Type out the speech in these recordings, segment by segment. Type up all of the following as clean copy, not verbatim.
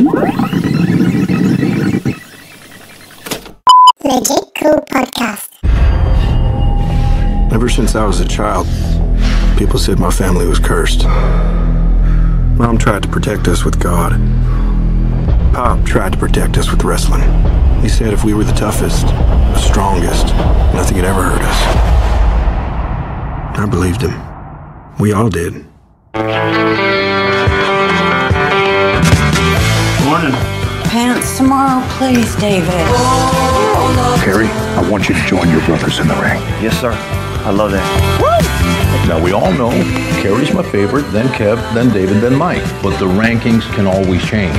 Legit Cool Podcast. Ever since I was a child, people said my family was cursed. Mom tried to protect us with God. Pop tried to protect us with wrestling. He said if we were the toughest, the strongest, nothing had ever hurt us. I believed him. We all did. Morning. Pants tomorrow, please, David. Harry, I want you to join your brothers in the ring. Yes, sir. I love that. Now, we all know Carrie's my favorite, then Kev, then David, then Mike. But the rankings can always change.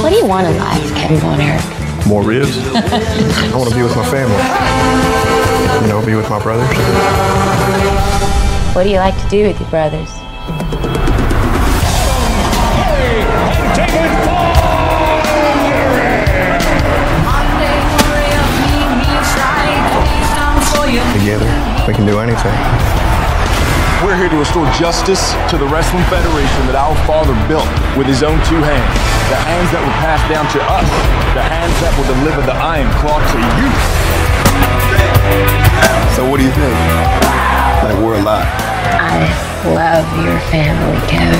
What do you want in life, Kevin and Eric? More ribs? I want to be with my family. You know, be with my brothers. What do you like to do with your brothers? Together, we can do anything. We're here to restore justice to the Wrestling Federation that our father built with his own two hands. The hands that will pass down to us. The hands that will deliver the Iron Claw to you. So what do you think? Like we're a lot. I love your family, Kevin.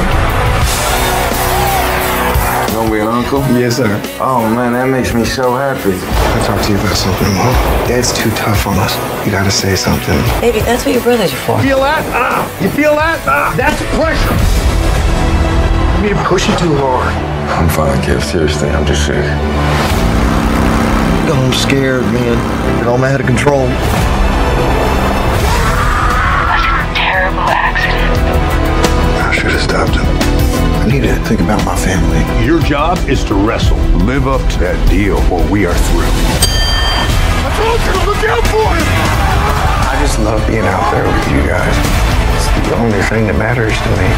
You gonna be an uncle? Yes, sir. Oh man, that makes me so happy. I'll talk to you about something, Mom. Dad's too tough on us. You gotta say something. Baby, that's what your brothers are for. Feel that? You feel that? That's pressure. You're pushing too hard. I'm fine, Kev. Seriously, I'm just sick. I'm scared, man. I'm out of control. That's a terrible accident. I should have stopped him. I need to think about my family. Your job is to wrestle. Live up to that deal or we are through. I told you to look out for him! I just love being out there with you guys. It's the only thing that matters to me.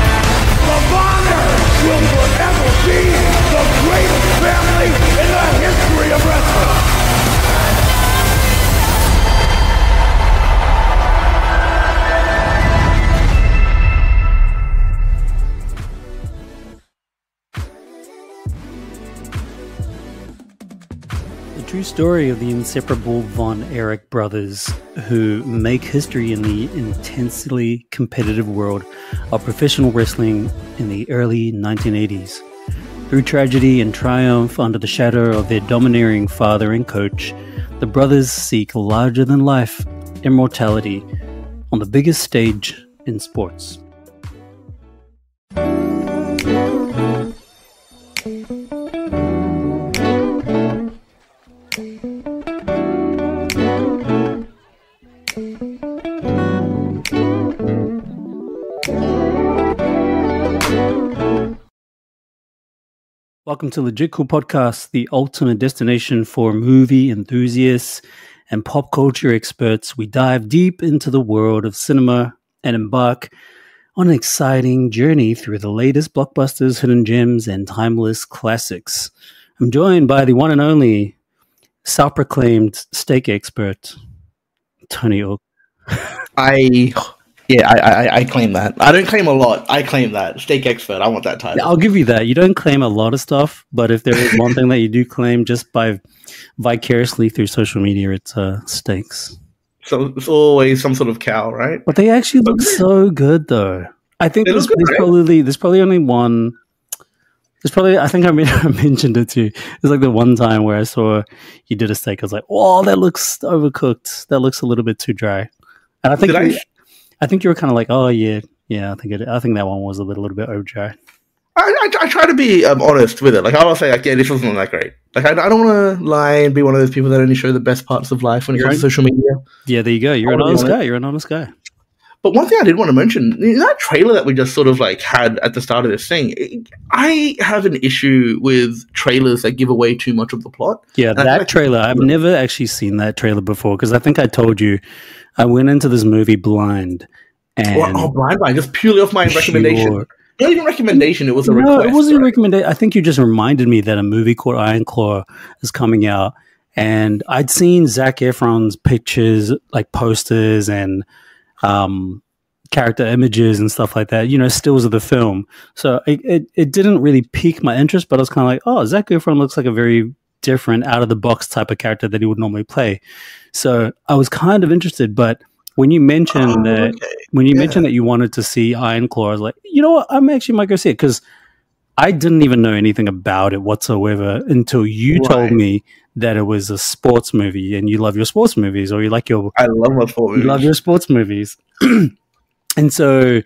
The Bonner will forever be the greatest family in the history of wrestling. The true story of the inseparable Von Erich brothers who make history in the intensely competitive world of professional wrestling in the early 1980s. Through tragedy and triumph under the shadow of their domineering father and coach, the brothers seek larger-than-life immortality on the biggest stage in sports. Welcome to Legit Cool Podcast, the ultimate destination for movie enthusiasts and pop culture experts. We dive deep into the world of cinema and embark on an exciting journey through the latest blockbusters, hidden gems, and timeless classics. I'm joined by the one and only self-proclaimed steak expert, Tony Oak. I claim that. I don't claim a lot. I claim that. Steak expert. I want that title. I'll give you that. You don't claim a lot of stuff, but if there is one thing that you do claim just by vicariously through social media, it's steaks. So it's always some sort of cow, right? But they actually look so good, though. I think there's probably only one. I think I mentioned it too. It's like the one time where I saw you did a steak. I was like, "Oh, that looks overcooked. That looks a little bit too dry." And I think you were kind of like, "Oh yeah." I think that one was a little bit over dry. I try to be honest with it. Like I will say, like, yeah, this wasn't that great. Like I don't want to lie and be one of those people that only show the best parts of life when it comes to social media. Yeah, there you go. You're an honest guy. You're an honest guy. But one thing I did want to mention, in that trailer that we just sort of like had at the start of this thing, I have an issue with trailers that give away too much of the plot. Yeah, that trailer, I've never actually seen that trailer before because I think I told you I went into this movie blind. And blind, just purely off my recommendation. Not even recommendation, it was a request. No, it wasn't a recommendation. I think you just reminded me that a movie called Iron Claw is coming out. And I'd seen Zac Efron's pictures, like posters and character images and stuff like that, stills of the film. So it didn't really pique my interest, but I was kind of like, oh, Zac Efron looks like a very different, out of the box type of character that he would normally play. So I was kind of interested, but when you mentioned mentioned that you wanted to see Iron Claw, I was like, you know what, I'm actually might go see it, because I didn't even know anything about it whatsoever until you told me that it was a sports movie, and you love your sports movies, or you like your I love my sports movies. You love your sports movies. And so,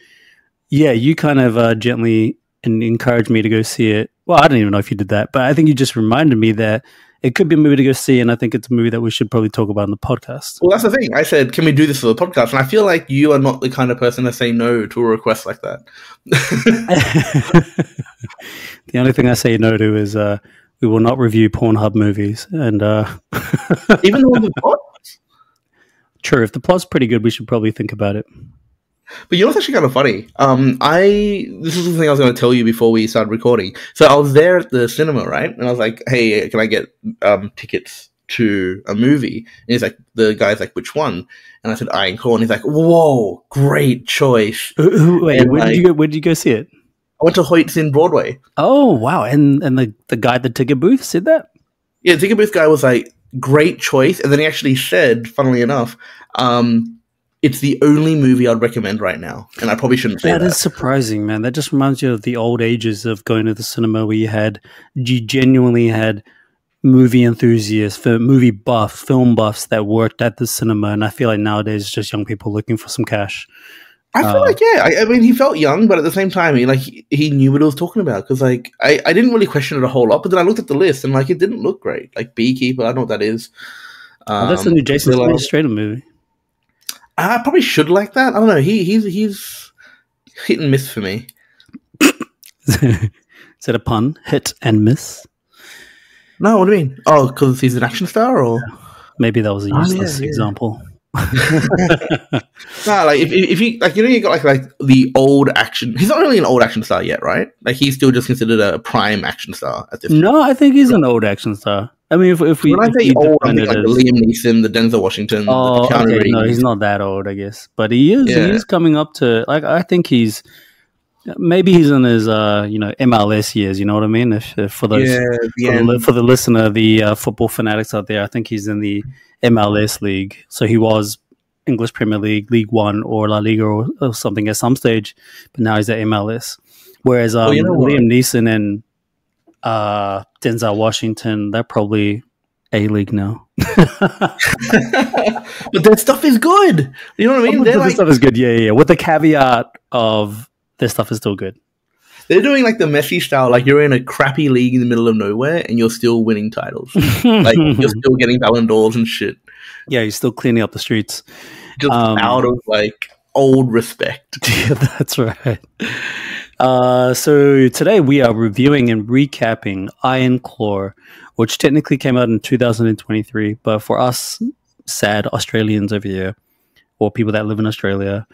yeah, you kind of gently encouraged me to go see it. Well, I don't even know if you did that, but I think you just reminded me that it could be a movie to go see, and I think it's a movie that we should probably talk about in the podcast. Well, that's the thing. I said, can we do this for the podcast? And I feel like you are not the kind of person to say no to a request like that. The only thing I say no to is we will not review Pornhub movies. And even the one with plot? True. If the plot's pretty good, we should probably think about it. But you know what's actually kind of funny? This is the thing I was going to tell you before we started recording. So I was there at the cinema, right? And I was like, hey, can I get tickets to a movie? And he's like, the guy's like, which one? And I said, Iron Claw. And he's like, whoa, great choice. Wait, where did you go see it? I went to Hoyt's in Broadway. Oh, wow. And the guy at the ticket booth said that? Yeah, the ticket booth guy was like, great choice. And then he actually said, funnily enough, it's the only movie I'd recommend right now. And I probably shouldn't say that. That is surprising, man. That just reminds you of the old ages of going to the cinema, where you genuinely had movie enthusiasts, movie buffs, film buffs that worked at the cinema. And I feel like nowadays it's just young people looking for some cash. I feel like, yeah. I mean, he felt young, but at the same time, he knew what he was talking about. Because, I didn't really question it a whole lot. But then I looked at the list, and, it didn't look great. Like, Beekeeper, I don't know what that is. That's the new Jason Stratham movie. I probably should like that. I don't know. He's hit and miss for me. Is that a pun? Hit and miss? No, what do you mean? Oh, because he's an action star, or maybe that was a useless example. No, if you you got like the old action. He's not really an old action star yet, right? Like, he's still just considered a prime action star at this point. No, I think he's an old action star. I mean, if we when I say old, I think like the Liam Neeson, the Denzel Washington. Oh, okay. No, he's not that old, I guess, but he is. Yeah. He is coming up to I think he's maybe he's in his MLS years. You know what I mean? If for those for the listener, the football fanatics out there, I think he's in the MLS league. So he was English Premier League, League One, or La Liga, or something at some stage, but now he's at MLS. Whereas Liam Neeson and Denzel Washington, they're probably A-League now. But their stuff is good. You know what I mean? Their stuff is good, yeah. With the caveat of their stuff is still good. They're doing like the Messi style, like you're in a crappy league in the middle of nowhere and you're still winning titles. Like, you're still getting Ballon d'Ors and shit. Yeah, you're still cleaning up the streets. Just out of old respect. Yeah, that's right. So today we are reviewing and recapping Iron Claw, which technically came out in 2023, but for us sad Australians over here, or people that live in Australia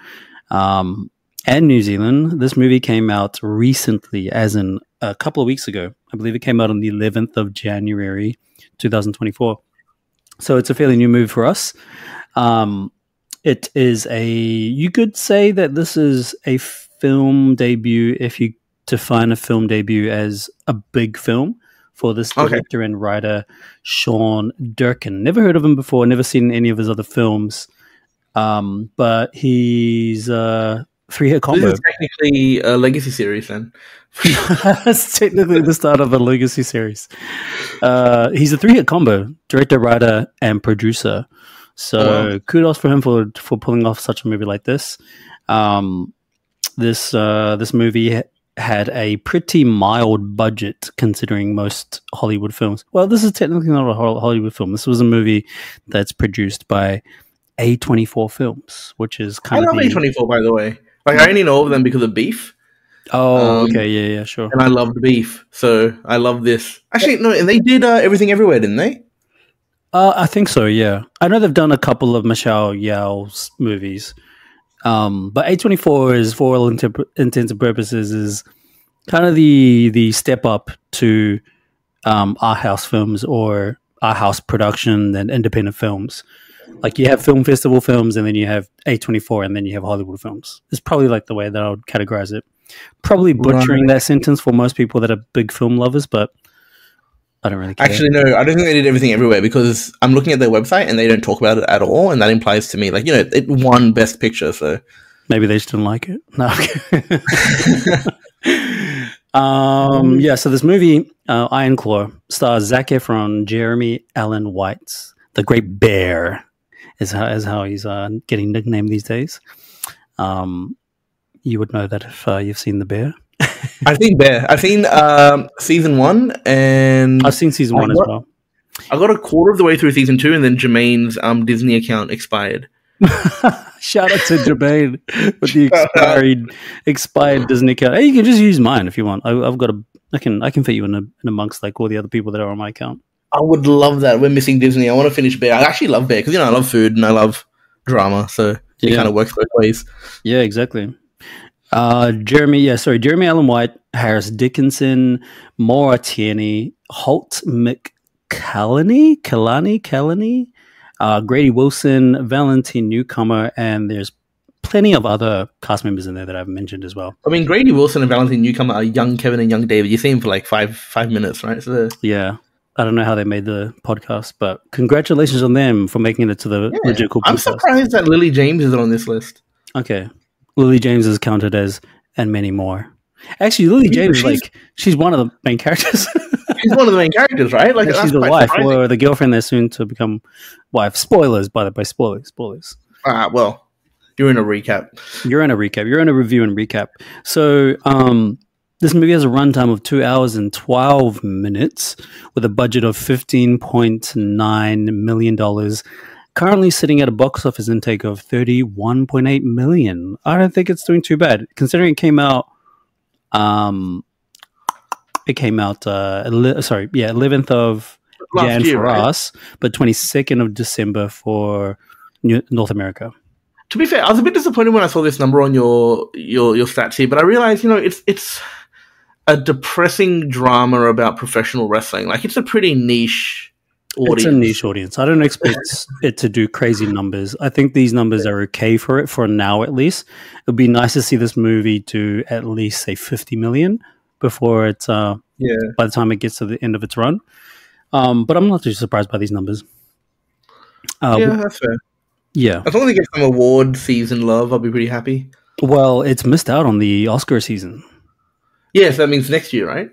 and New Zealand, this movie came out recently, as in a couple of weeks ago. I believe it came out on the 11th of January 2024. So it's a fairly new movie for us. It is you could say that this is a film debut, if you define a film debut as a big film, for this director and writer, Sean Durkin. Never heard of him before, never seen any of his other films. But he's a three-hit combo. This is technically a legacy series then. It's technically the start of a legacy series. He's a three-hit combo, director, writer, and producer. So kudos for him for pulling off such a movie like this. This movie had a pretty mild budget considering most Hollywood films. Well, this is technically not a Hollywood film. This was a movie that's produced by A24 Films, which is kind of... I love A24, by the way. I only know of them because of Beef. Oh, okay, yeah, sure. And I loved Beef, so I love this. Actually, no, and they did Everything Everywhere, didn't they? I think so, yeah. I know they've done a couple of Michelle Yeoh's movies. But A24 is, for all intents and purposes, is kind of the step up to art house films or art house production and independent films. Like you have film festival films, and then you have A24, and then you have Hollywood films. It's probably like the way that I would categorize it. Probably butchering that sentence for most people that are big film lovers, but I don't really care. Actually, no, I don't think they did everything everywhere, because I'm looking at their website and they don't talk about it at all, and that implies to me, like, you know, it won Best Picture, so... Maybe they just didn't like it. No. Yeah, so this movie, Iron Claw, stars Zac Efron, Jeremy Allen White, the Great Bear, is how he's getting nicknamed these days. You would know that if you've seen The Bear. I've seen Bear. I've seen season 1, and I've seen season 1 as well. I got a quarter of the way through season 2, and then Jermaine's Disney account expired. Shout out to Jermaine with the expired Disney account. Hey, you can just use mine if you want. I've got I can fit you in amongst like all the other people that are on my account. I would love that. We're missing Disney. I want to finish Bear. I actually love Bear because, you know, I love food and I love drama, so it kind of works both ways. Yeah, exactly. Jeremy Allen White, Harris Dickinson, Maura Tierney, Holt McCallany, Grady Wilson, Valentine Newcomer, and there's plenty of other cast members in there that I've mentioned as well. I mean, Grady Wilson and Valentine Newcomer are young Kevin and young David. You see him for like five minutes, right? So yeah. I don't know how they made the podcast, but congratulations on them for making it to the Legit Cool podcast. I'm surprised that Lily James isn't on this list. Okay. Lily James is counted as, and many more. Actually, Lily James, she's one of the main characters. She's one of the main characters, right? Like, she's the wife, or the girlfriend that's soon to become wife. Spoilers, by the way, spoilers. Well, you're in a recap. You're in a review and recap. So, this movie has a runtime of 2 hours and 12 minutes with a budget of $15.9 million. Currently sitting at a box office intake of $31.8 million. I don't think it's doing too bad, considering it came out 11th of Jan for us, but 22nd of December for North America. To be fair, I was a bit disappointed when I saw this number on your stats here, but I realized, you know, it's a depressing drama about professional wrestling. Like, it's a pretty niche audience. It's a niche audience. I don't expect it to do crazy numbers. I think these numbers are okay for it for now, at least. It would be nice to see this movie do at least, say, 50 million before it's by the time it gets to the end of its run. But I'm not too surprised by these numbers. That's fair. Yeah. As long as it gets some award season love, I'll be pretty happy. Well, it's missed out on the Oscar season. Yes, that means next year, right?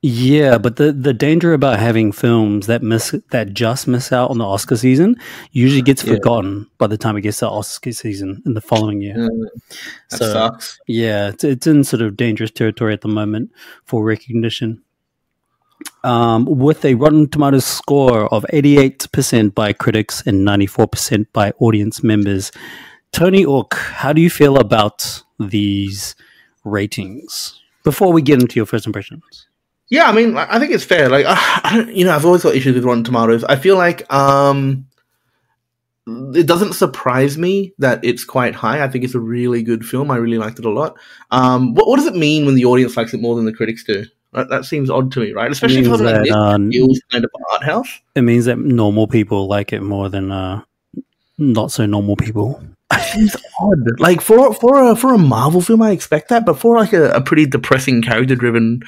Yeah, but the danger about having films that just miss out on the Oscar season usually gets forgotten by the time it gets to Oscar season in the following year. That sucks. Yeah, it's in sort of dangerous territory at the moment for recognition. With a Rotten Tomatoes score of 88% by critics and 94% by audience members. Tony Oak, how do you feel about these ratings? Before we get into your first impressions. Yeah, I mean, I think it's fair. Like, I've always got issues with Rotten Tomatoes. I feel like it doesn't surprise me that it's quite high. I think it's a really good film. I really liked it a lot. What does it mean when the audience likes it more than the critics do? That seems odd to me, right? Especially if it feels kind of art house. It means that normal people like it more than not so normal people. It seems odd. Like, for a Marvel film, I expect that, but for like a pretty depressing, character-driven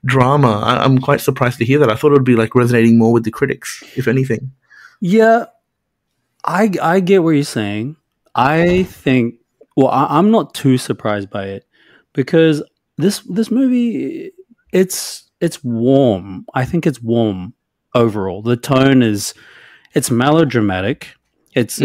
drama, I'm quite surprised to hear that. I thought it would be like resonating more with the critics, if anything. Yeah, I get what you're saying. I think, I'm not too surprised by it because this movie, it's warm. I think it's warm overall. The tone it's melodramatic. It's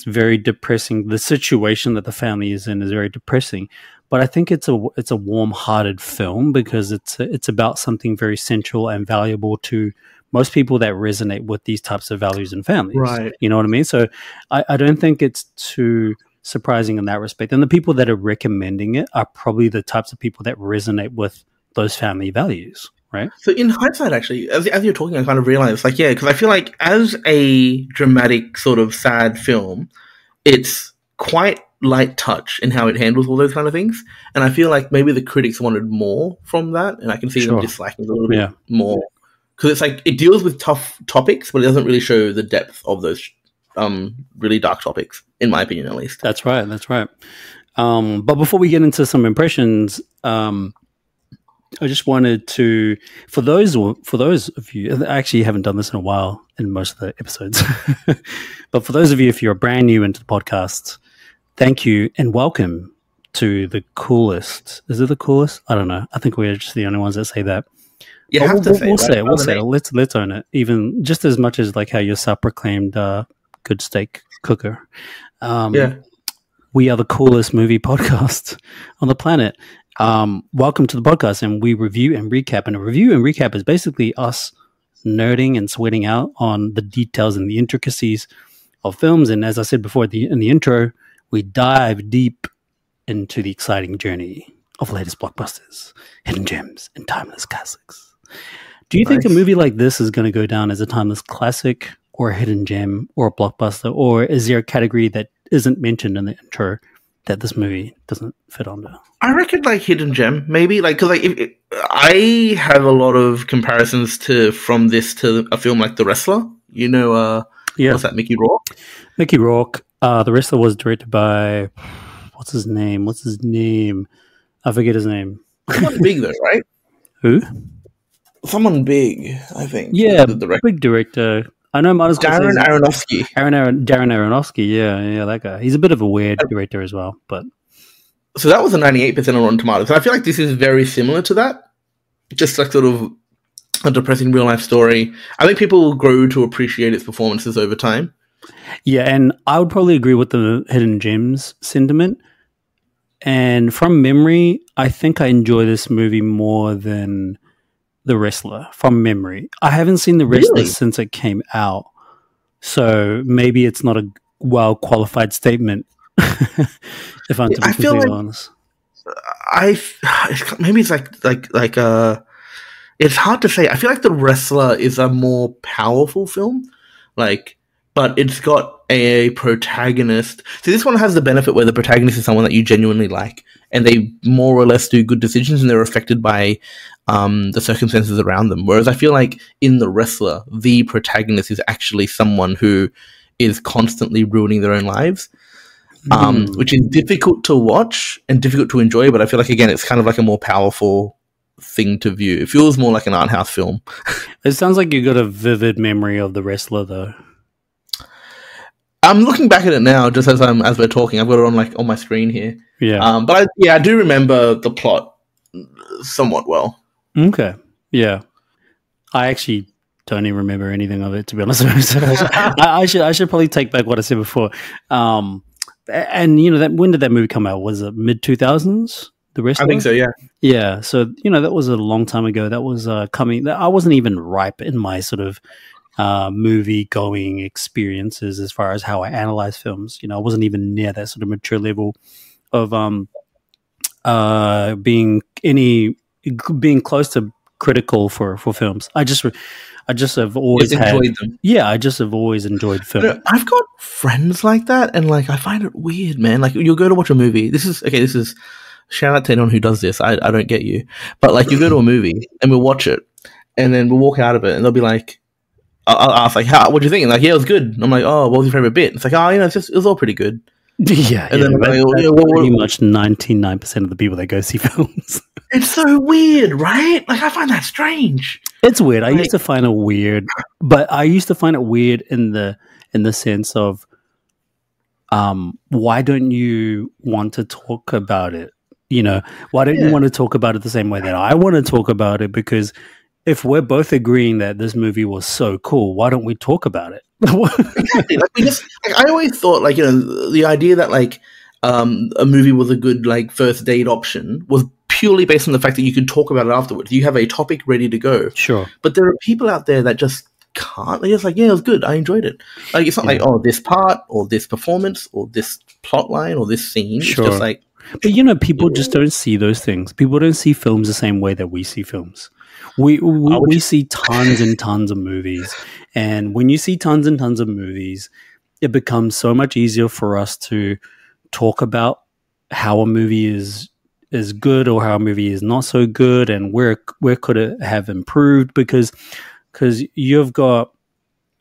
very depressing. The situation that the family is in is very depressing. But I think it's a warm-hearted film because it's about something very central and valuable to most people that resonate with these types of values and families. Right. You know what I mean? So I don't think it's too surprising in that respect. And the people that are recommending it are probably the types of people that resonate with those family values. Right. So in hindsight, actually, as you're talking, I kind of realized, like, because I feel like as a dramatic sort of sad film, it's quite light touch in how it handles all those kind of things. And I feel like maybe the critics wanted more from that, and I can see them disliking it a little bit more. Because it's like, it deals with tough topics, but it doesn't really show the depth of those really dark topics, in my opinion, at least. That's right. That's right. But before we get into some impressions, I just wanted to, for those of you, I actually haven't done this in a while in most of the episodes, but for those of you, if you're brand new into the podcast, thank you and welcome to the coolest. Is it the coolest? I don't know. I think we're just the only ones that say that. You But have to say we'll it, say it. right? We'll say it. Let's own it. Even just as much as like how you're self-proclaimed good steak cooker. Yeah. We are the coolest movie podcast on the planet. Welcome to the podcast, and we review and recap. And a review and recap is basically us nerding and sweating out on the details and the intricacies of films. And as I said before in the intro, we dive deep into the exciting journey of latest blockbusters, hidden gems, and timeless classics. Do you think a movie like this is going to go down as a timeless classic or a hidden gem or a blockbuster? Or is there a category that isn't mentioned in the intro that this movie doesn't fit under? I reckon like hidden gem, maybe because I have a lot of comparisons from this to a film like The Wrestler. You know, what's that? Mickey Rourke. Mickey Rourke. The Wrestler was directed by what's his name? I forget his name. Someone big though, right? Who? Someone big, I think. Yeah, the director. big director. I know Darren Aronofsky. Darren Aronofsky. Yeah, that guy. He's a bit of a weird director as well, but. So that was a 98% on Rotten Tomatoes. So I feel like this is very similar to that. Just like sort of a depressing real life story. I think people will grow to appreciate its performances over time. Yeah, and I would probably agree with the hidden gems sentiment. And from memory, I think I enjoy this movie more than The Wrestler. From memory, I haven't seen The Wrestler since it came out, so maybe it's not a well qualified statement. If I'm to be completely honest, maybe it's it's hard to say. I feel like The Wrestler is a more powerful film, but it's got a protagonist. So this one has the benefit where the protagonist is someone that you genuinely like, and they more or less do good decisions, and they're affected by the circumstances around them. Whereas I feel like in The Wrestler, the protagonist is actually someone who is constantly ruining their own lives. Which is difficult to watch and difficult to enjoy, but I feel like, again, it's kind of like a more powerful thing to view. It feels more like an art house film. It sounds like you got a vivid memory of The Wrestler, though. I'm looking back at it now, just as we're talking. I've got it on my screen here. Yeah. But I do remember the plot somewhat well. Okay. Yeah. I actually don't even remember anything of it, to be honest with you. So I should probably take back what I said before. And when did that movie come out? Was it mid 2000s? The Wrestler? I think so. Yeah. Yeah. So that was a long time ago. That was coming. I wasn't even ripe in my sort of movie going experiences as far as how I analyze films. I wasn't even near that sort of mature level of being close to critical for films. I just have always enjoyed them. Yeah, I just have always enjoyed film. I've got friends like that, and I find it weird, man. You'll go to watch a movie. This is shout out to anyone who does this. I don't get you, but you go to a movie and we'll watch it, and then we'll walk out of it, and they'll be like, I'll ask what do you think? And yeah, it was good. And I'm like, oh, what was your favorite bit? It's like, it was all pretty good. Yeah, and then pretty much 99% of the people that go see films. It's so weird, right? I find that strange. It's weird. I used to find it weird, but I used to find it weird in the sense of, why don't you want to talk about it? Why don't you want to talk about it the same way that I want to talk about it? Because if we're both agreeing that this movie was so cool, why don't we talk about it? Exactly. I always thought, the idea that a movie was a good first date option was purely based on the fact that you could talk about it afterwards. You have a topic ready to go. Sure. But there are people out there that just can't. They're just yeah, it was good. I enjoyed it. It's not this part or this performance or this plot line or this scene. Sure. It's just but people just don't see those things. People don't see films the same way that we see films. We see tons and tons of movies, and when you see tons and tons of movies, it becomes so much easier for us to talk about how a movie is good or how a movie is not so good, and where could it have improved, because you've got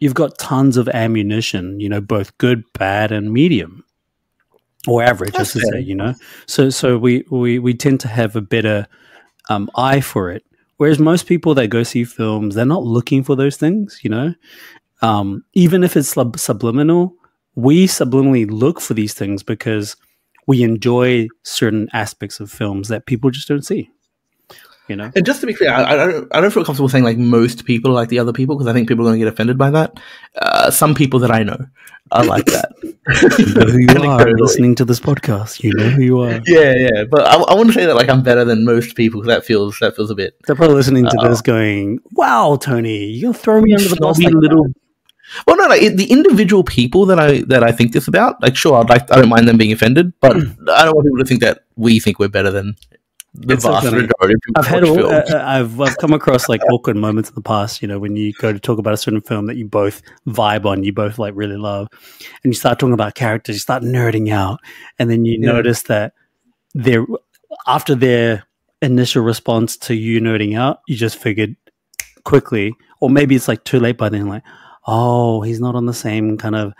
you've got tons of ammunition, both good, bad, and medium, or average, I should say, So we tend to have a better eye for it. Whereas most people that go see films, they're not looking for those things, even if it's subliminal, we subliminally look for these things because we enjoy certain aspects of films that people just don't see. And just to be clear, I don't feel comfortable saying like most people are like the other people, because I think people are going to get offended by that. Some people that I know are like that. You know who you are listening to this podcast. You know who you are. Yeah. But I want to say that like I'm better than most people, because that feels a bit. They're probably listening to this going, "Wow, Tony, you're gonna throw me under the bus like little." Well, no, the individual people that I think this about, like, sure, I don't mind them being offended, but I don't want people to think that we think we're better than the vast majority of people. I've come across like awkward moments in the past, when you go to talk about a certain film that you both vibe on, you both like really love, and you start talking about characters, you start nerding out, and then you notice that after their initial response to you nerding out, you just figured quickly, or maybe it's like too late by then, like, oh, he's not on the same kind of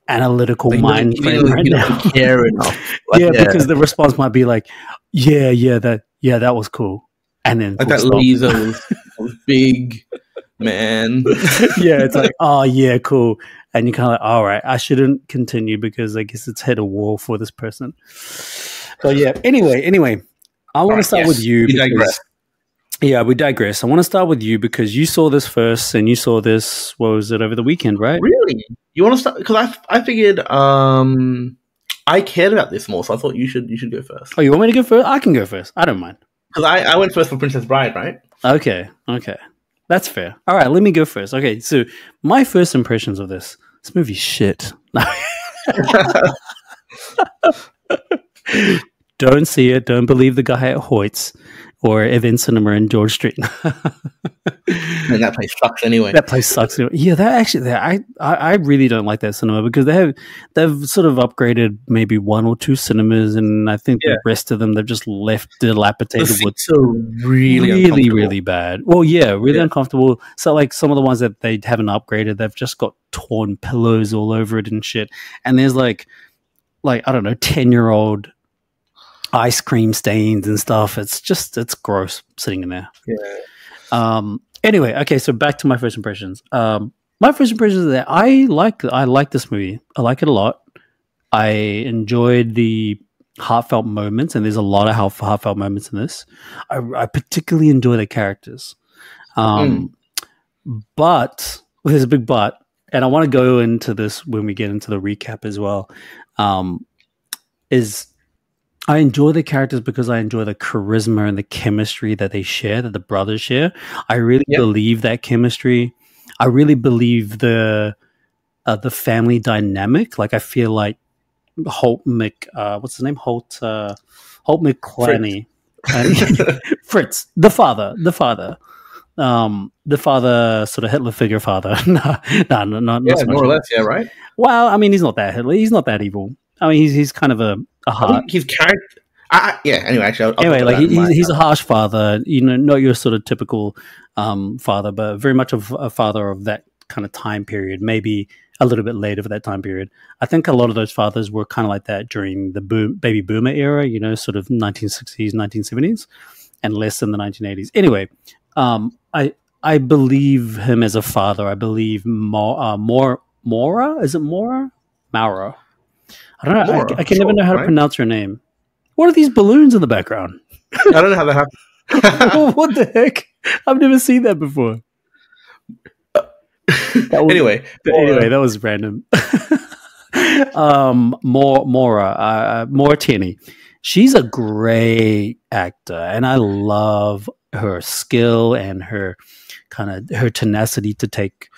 analytical mind frame right now. Care enough. Because the response might be like, that was cool, and then like that laser was big, man. It's like, oh yeah, cool, and you're kind of like, all right, I shouldn't continue because I guess it's hit a wall for this person. But anyway, I want to start with you. We digress. I want to start with you because you saw this first, and you saw this, what was it, over the weekend, right? Really? You want to start? Because I figured I cared about this more, so I thought you should go first. Oh, you want me to go first? I can go first. I don't mind. Because I went first for Princess Bride, right? Okay. That's fair. All right, let me go first. Okay, so my first impressions of this movie's shit. Don't see it. Don't believe the guy at Hoyt's or Event Cinema in George Street. And that place sucks anyway. Yeah, I really don't like that cinema because they've sort of upgraded maybe one or two cinemas, and I think the rest of them they've just left dilapidated. The seats are really bad. Well, really uncomfortable. So like some of the ones that they haven't upgraded, they've just got torn pillows all over it and shit. And there's like I don't know, 10-year-old ice cream stains and stuff. It's gross sitting in there. Anyway, okay, so back to my first impressions. My first impressions is that I like this movie. I like it a lot. I enjoyed the heartfelt moments, and there's a lot of heartfelt moments in this. I particularly enjoy the characters. But there's a big but, and I want to go into this when we get into the recap as well. Is I enjoy the characters because I enjoy the charisma and the chemistry that they share, that the brothers share. I really believe that chemistry. I really believe the family dynamic. Like I feel like Holt what's his name? Holt McClaney. Fritz, the father. The father, sort of Hitler figure father. not more or less, right? Well, I mean, he's not that Hitler. He's not that evil. I mean, he's kind of a heart. His character. Anyway, actually, he's a harsh father. Not your sort of typical father, but very much of a father of that kind of time period. Maybe a little bit later for that time period. I think a lot of those fathers were kind of like that during the baby boomer era. Sort of 1960s, 1970s, and less in the 1980s. Anyway, I believe him as a father. I believe Mora. Is it Mora? Maura. I don't know. I can never know how to pronounce her name. What are these balloons in the background? I don't know how that happened. What the heck? I've never seen that before. Anyway, that was random. Maura Tierney. She's a great actor, and I love her skill and her her tenacity to take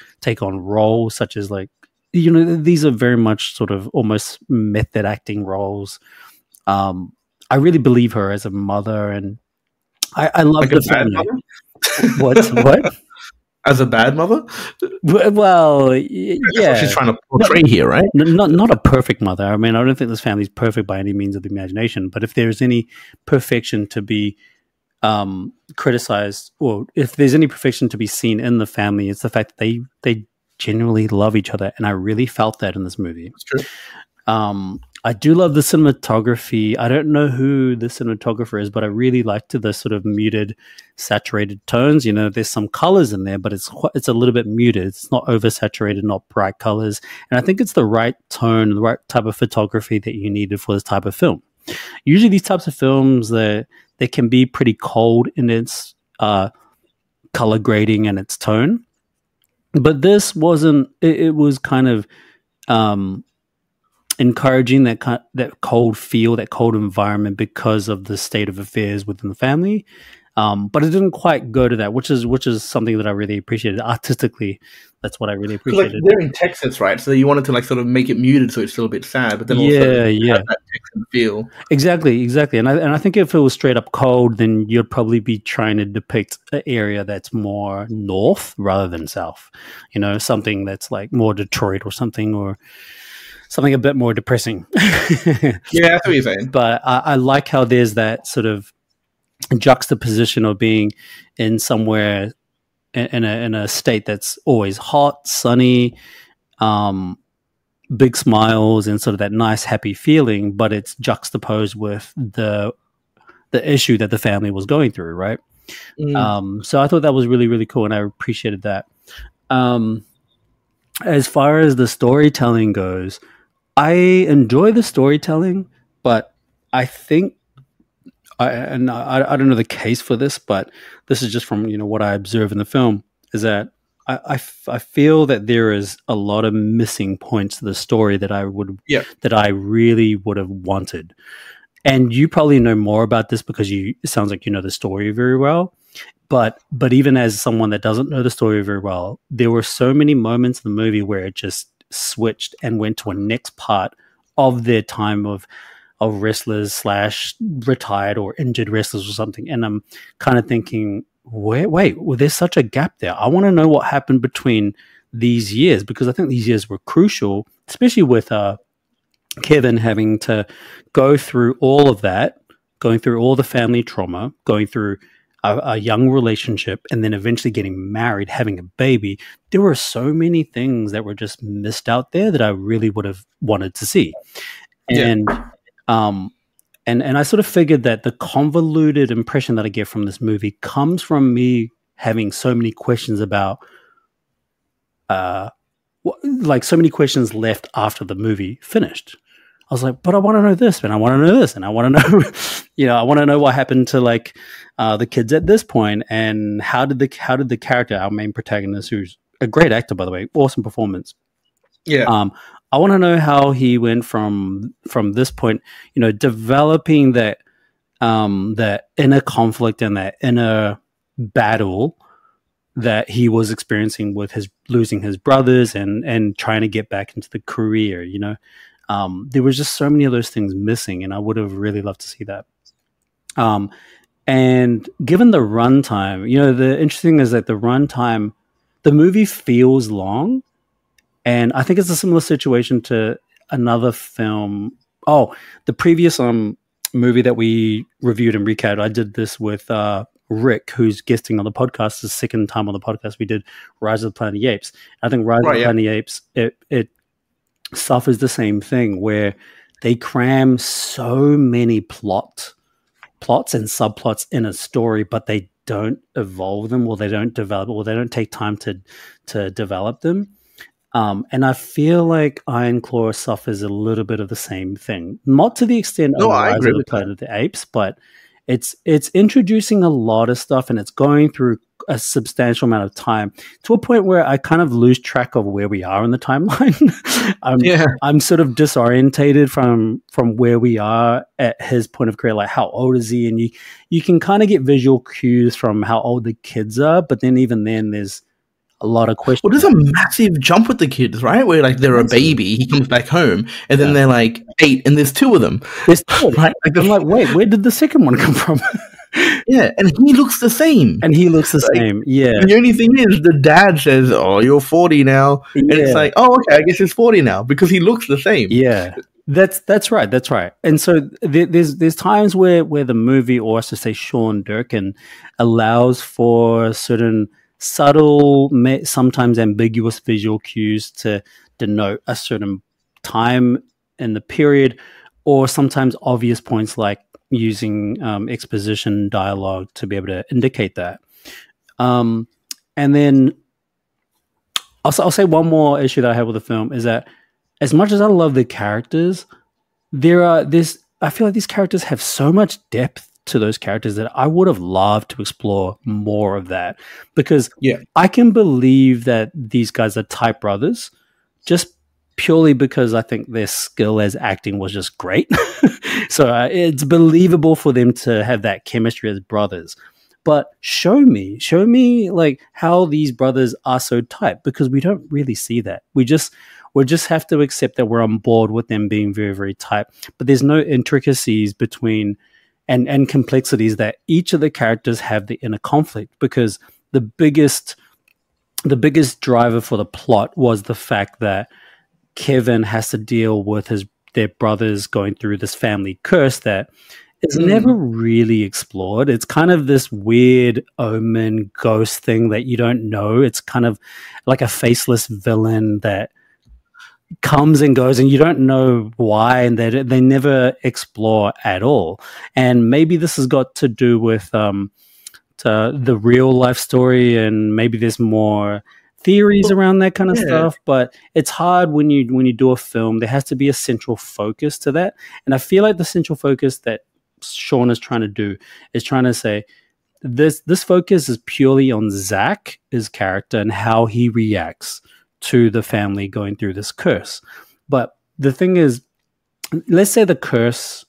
on roles such as like. These are very much sort of almost method acting roles. I really believe her as a mother, and I love the family. What? As a bad mother? Well, That's what she's trying to portray here, right? Not a perfect mother. I mean, I don't think this family's perfect by any means of the imagination. But if there's any perfection to be criticized, or if there's any perfection to be seen in the family, it's the fact that they genuinely love each other, and I really felt that in this movie. It's true. I do love the cinematography. I don't know who the cinematographer is, but I really liked the sort of muted, saturated tones. You know, there's some colors in there, but it's a little bit muted. It's not oversaturated, not bright colors. And I think it's the right tone, the right type of photography that you needed for this type of film. Usually these types of films, they can be pretty cold in its color grading and its tone. But this wasn't. It was kind of encouraging that cold feel, that cold environment because of the state of affairs within the family. But it didn't quite go to that, which is something that I really appreciated artistically. That's what I really appreciated. Like, they're in Texas, right? So you wanted to like sort of make it muted so it's still a bit sad, but then also have that Texan feel. Exactly. And I think if it was straight up cold, then you'd probably be trying to depict an area that's more north rather than south. You know, something that's like more Detroit or something, or something a bit more depressing. Yeah, that's what you're saying. But I like how there's that sort of juxtaposition of being in somewhere in a state that's always hot, sunny, big smiles, and sort of that nice, happy feeling, but it's juxtaposed with the issue that the family was going through, right? So I thought that was really, really cool, and I appreciated that. As far as the storytelling goes, I enjoy the storytelling, but I think, I don't know the case for this, but this is just from what I observe in the film, is that I feel that there is a lot of missing points to the story that I really would have wanted. And you probably know more about this because it sounds like you know the story very well. But even as someone that doesn't know the story very well, there were so many moments in the movie where it just switched and went to a next part of their time of wrestlers / retired or injured wrestlers or something. And I'm kind of thinking, wait, there's such a gap there. I want to know what happened between these years, because I think these years were crucial, especially with Kevin having to go through all of that, going through all the family trauma, going through a young relationship, and then eventually getting married, having a baby. There were so many things that were just missed out there that I really would have wanted to see. And and I sort of figured that the convoluted impression that I get from this movie comes from me having so many questions about like so many questions left after the movie finished. I was like, but I want to know this, and I want to know this, and I want to know, I want to know what happened to like the kids at this point, and how did the character, our main protagonist, who's a great actor by the way, awesome performance. Yeah. I want to know how he went from this point, developing that inner conflict and that inner battle that he was experiencing with losing his brothers and trying to get back into the career. There was just so many of those things missing, and I would have really loved to see that. And given the runtime, the interesting thing is that the runtime, the movie feels long, and I think it's a similar situation to another film. Oh, the previous movie that we reviewed and recapped, I did this with Rick, who's guesting on the podcast. The second time on the podcast we did Rise of the Planet of the Apes. I think Rise of the Planet of the Apes, it suffers the same thing, where they cram so many plots and subplots in a story, but they don't evolve them, or they don't develop, or they don't take time to develop them. And I feel like Iron Claw suffers a little bit of the same thing, not to the extent of Rise of the Planet of the Apes, but it's introducing a lot of stuff, and it's going through a substantial amount of time to a point where I kind of lose track of where we are in the timeline. I'm sort of disorientated from where we are at his point of career, like how old is he? And you can kind of get visual cues from how old the kids are, but then even then there's a lot of questions. Well, there's a massive jump with the kids, right? Where like they're a baby, he comes back home, and then they're like 8, and there's 2 of them. There's 2, right? I'm like, wait, where did the second one come from? Yeah, and he looks the same. Same, yeah. The only thing is, the dad says, "Oh, you're 40 now," and it's like, "Oh, okay, I guess he's 40 now," because he looks the same. Yeah, that's right. And so there's times where the movie, or I should say Sean Durkin, allows for certain subtle, sometimes ambiguous visual cues to denote a certain time in the period, or sometimes obvious points like using exposition dialogue to be able to indicate that. And then I'll say one more issue that I have with the film is that as much as I love the characters, I feel like these characters have so much depth to those characters that I would have loved to explore more of that, because I can believe that these guys are type brothers just purely because I think their skill as acting was just great. So it's believable for them to have that chemistry as brothers. But show me like how these brothers are so tight, because we don't really see that. We just have to accept that we're on board with them being very, very tight. But there's no intricacies between and complexities that each of the characters have the inner conflict, because the biggest driver for the plot was the fact that Kevin has to deal with their brothers going through this family curse that is never really explored. It's kind of this weird omen ghost thing that you don't know. It's kind of like a faceless villain that comes and goes and you don't know why, and they never explore at all. And maybe this has got to do with the real life story, and maybe there's more theories around that kind of stuff, but it's hard when you do a film. There has to be a central focus to that, and I feel like the central focus that Sean is trying to do is trying to say this focus is purely on Zach's character and how he reacts to the family going through this curse. But the thing is, let's say the curse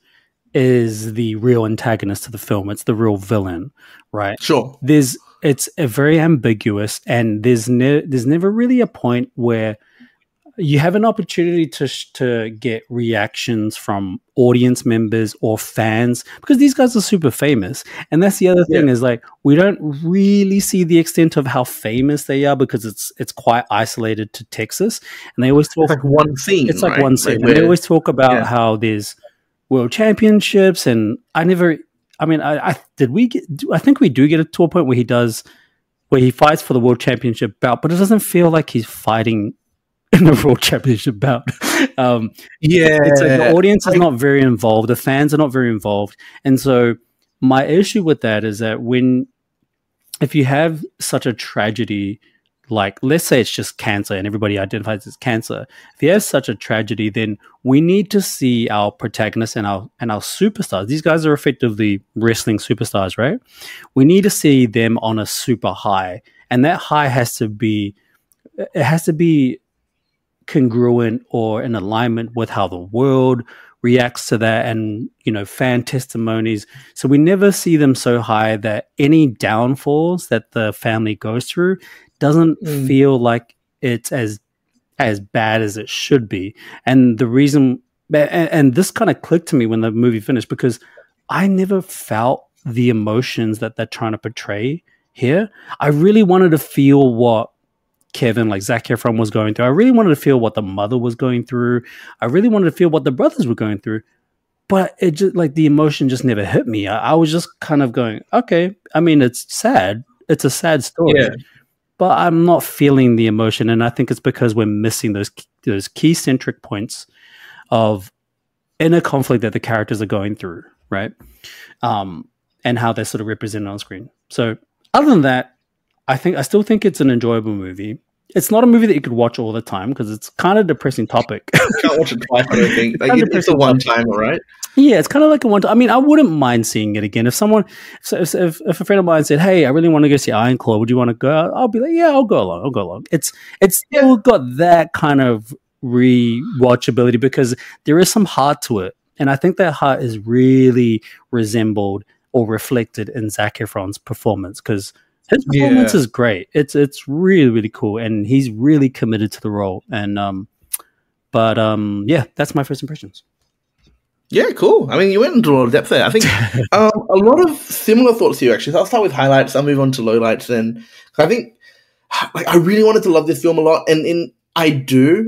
is the real antagonist to the film. It's the real villain, right? Sure. It's a very ambiguous, and there's never really a point where you have an opportunity to get reactions from audience members or fans, because these guys are super famous. And that's the other thing is, like, we don't really see the extent of how famous they are, because it's quite isolated to Texas. And they always talk like one scene. It's like right? one scene. Like and they always talk about how there's world championships, and I think we do get it to a point where he fights for the world championship bout, but it doesn't feel like he's fighting in the world championship bout. It's like the audience is not very involved, the fans are not very involved, and so my issue with that is that if you have such a tragedy, like let's say it's just cancer and everybody identifies as cancer, if you have such a tragedy, then we need to see our protagonists and our superstars. These guys are effectively wrestling superstars, right? We need to see them on a super high, and that high has to be congruent or in alignment with how the world reacts to that, and fan testimonies. So we never see them so high that any downfalls that the family goes through doesn't feel like it's as bad as it should be. And the reason, and this kind of clicked to me when the movie finished, because I never felt the emotions that they're trying to portray here. I really wanted to feel what Kevin, like Zac Efron, was going through. I really wanted to feel what the mother was going through. I really wanted to feel what the brothers were going through. But it just, like, the emotion just never hit me. I was just kind of going, okay, I mean, it's sad. It's a sad story. Yeah. But I'm not feeling the emotion. And I think it's because we're missing those key centric points of inner conflict that the characters are going through, right? And how they're sort of represented on screen. So other than that, I still think it's an enjoyable movie. It's not a movie that you could watch all the time, because it's kind of a depressing topic. You can't watch it twice, I don't think. Like, it's a one-timer, right? Yeah, it's kind of like a one-time. I mean, I wouldn't mind seeing it again. If a friend of mine said, "Hey, I really want to go see Iron Claw. Would you want to go?" I'll be like, "Yeah, I'll go along." It's still got that kind of rewatchability, because there is some heart to it, and I think that heart is really resembled or reflected in Zac Efron's performance, because his performance is great. It's really, really cool, and he's really committed to the role. And that's my first impressions. Yeah, cool. I mean, you went into a lot of depth there. I think a lot of similar thoughts to you, actually. So I'll start with highlights. I'll move on to lowlights. Then I think, like, I really wanted to love this film a lot, and I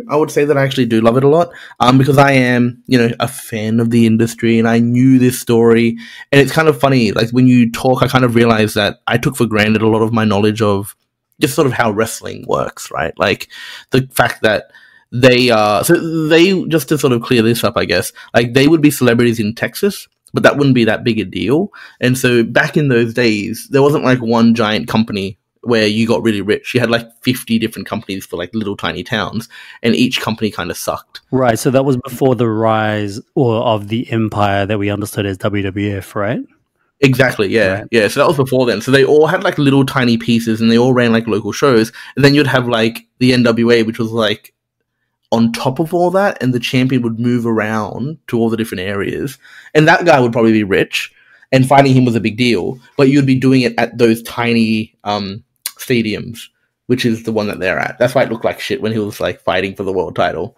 would say that I actually do love it a lot, because I am, a fan of the industry, and I knew this story. And it's kind of funny, like, when you talk, I kind of realized that I took for granted a lot of my knowledge of just sort of how wrestling works, right? Like the fact that they just to sort of clear this up, I guess, like they would be celebrities in Texas, but that wouldn't be that big a deal. And so back in those days, there wasn't like one giant company where you got really rich. You had like 50 different companies for like little tiny towns, and each company kind of sucked. Right. So that was before the rise of the empire that we understood as WWF, right? Exactly, yeah. Right. Yeah, so that was before then. So they all had like little tiny pieces and they all ran like local shows. And then you'd have like the NWA, which was like on top of all that, and the champion would move around to all the different areas. And that guy would probably be rich, and finding him was a big deal. But you'd be doing it at those tiny stadiums, which is the one that they're at. That's why it looked like shit when he was like fighting for the world title.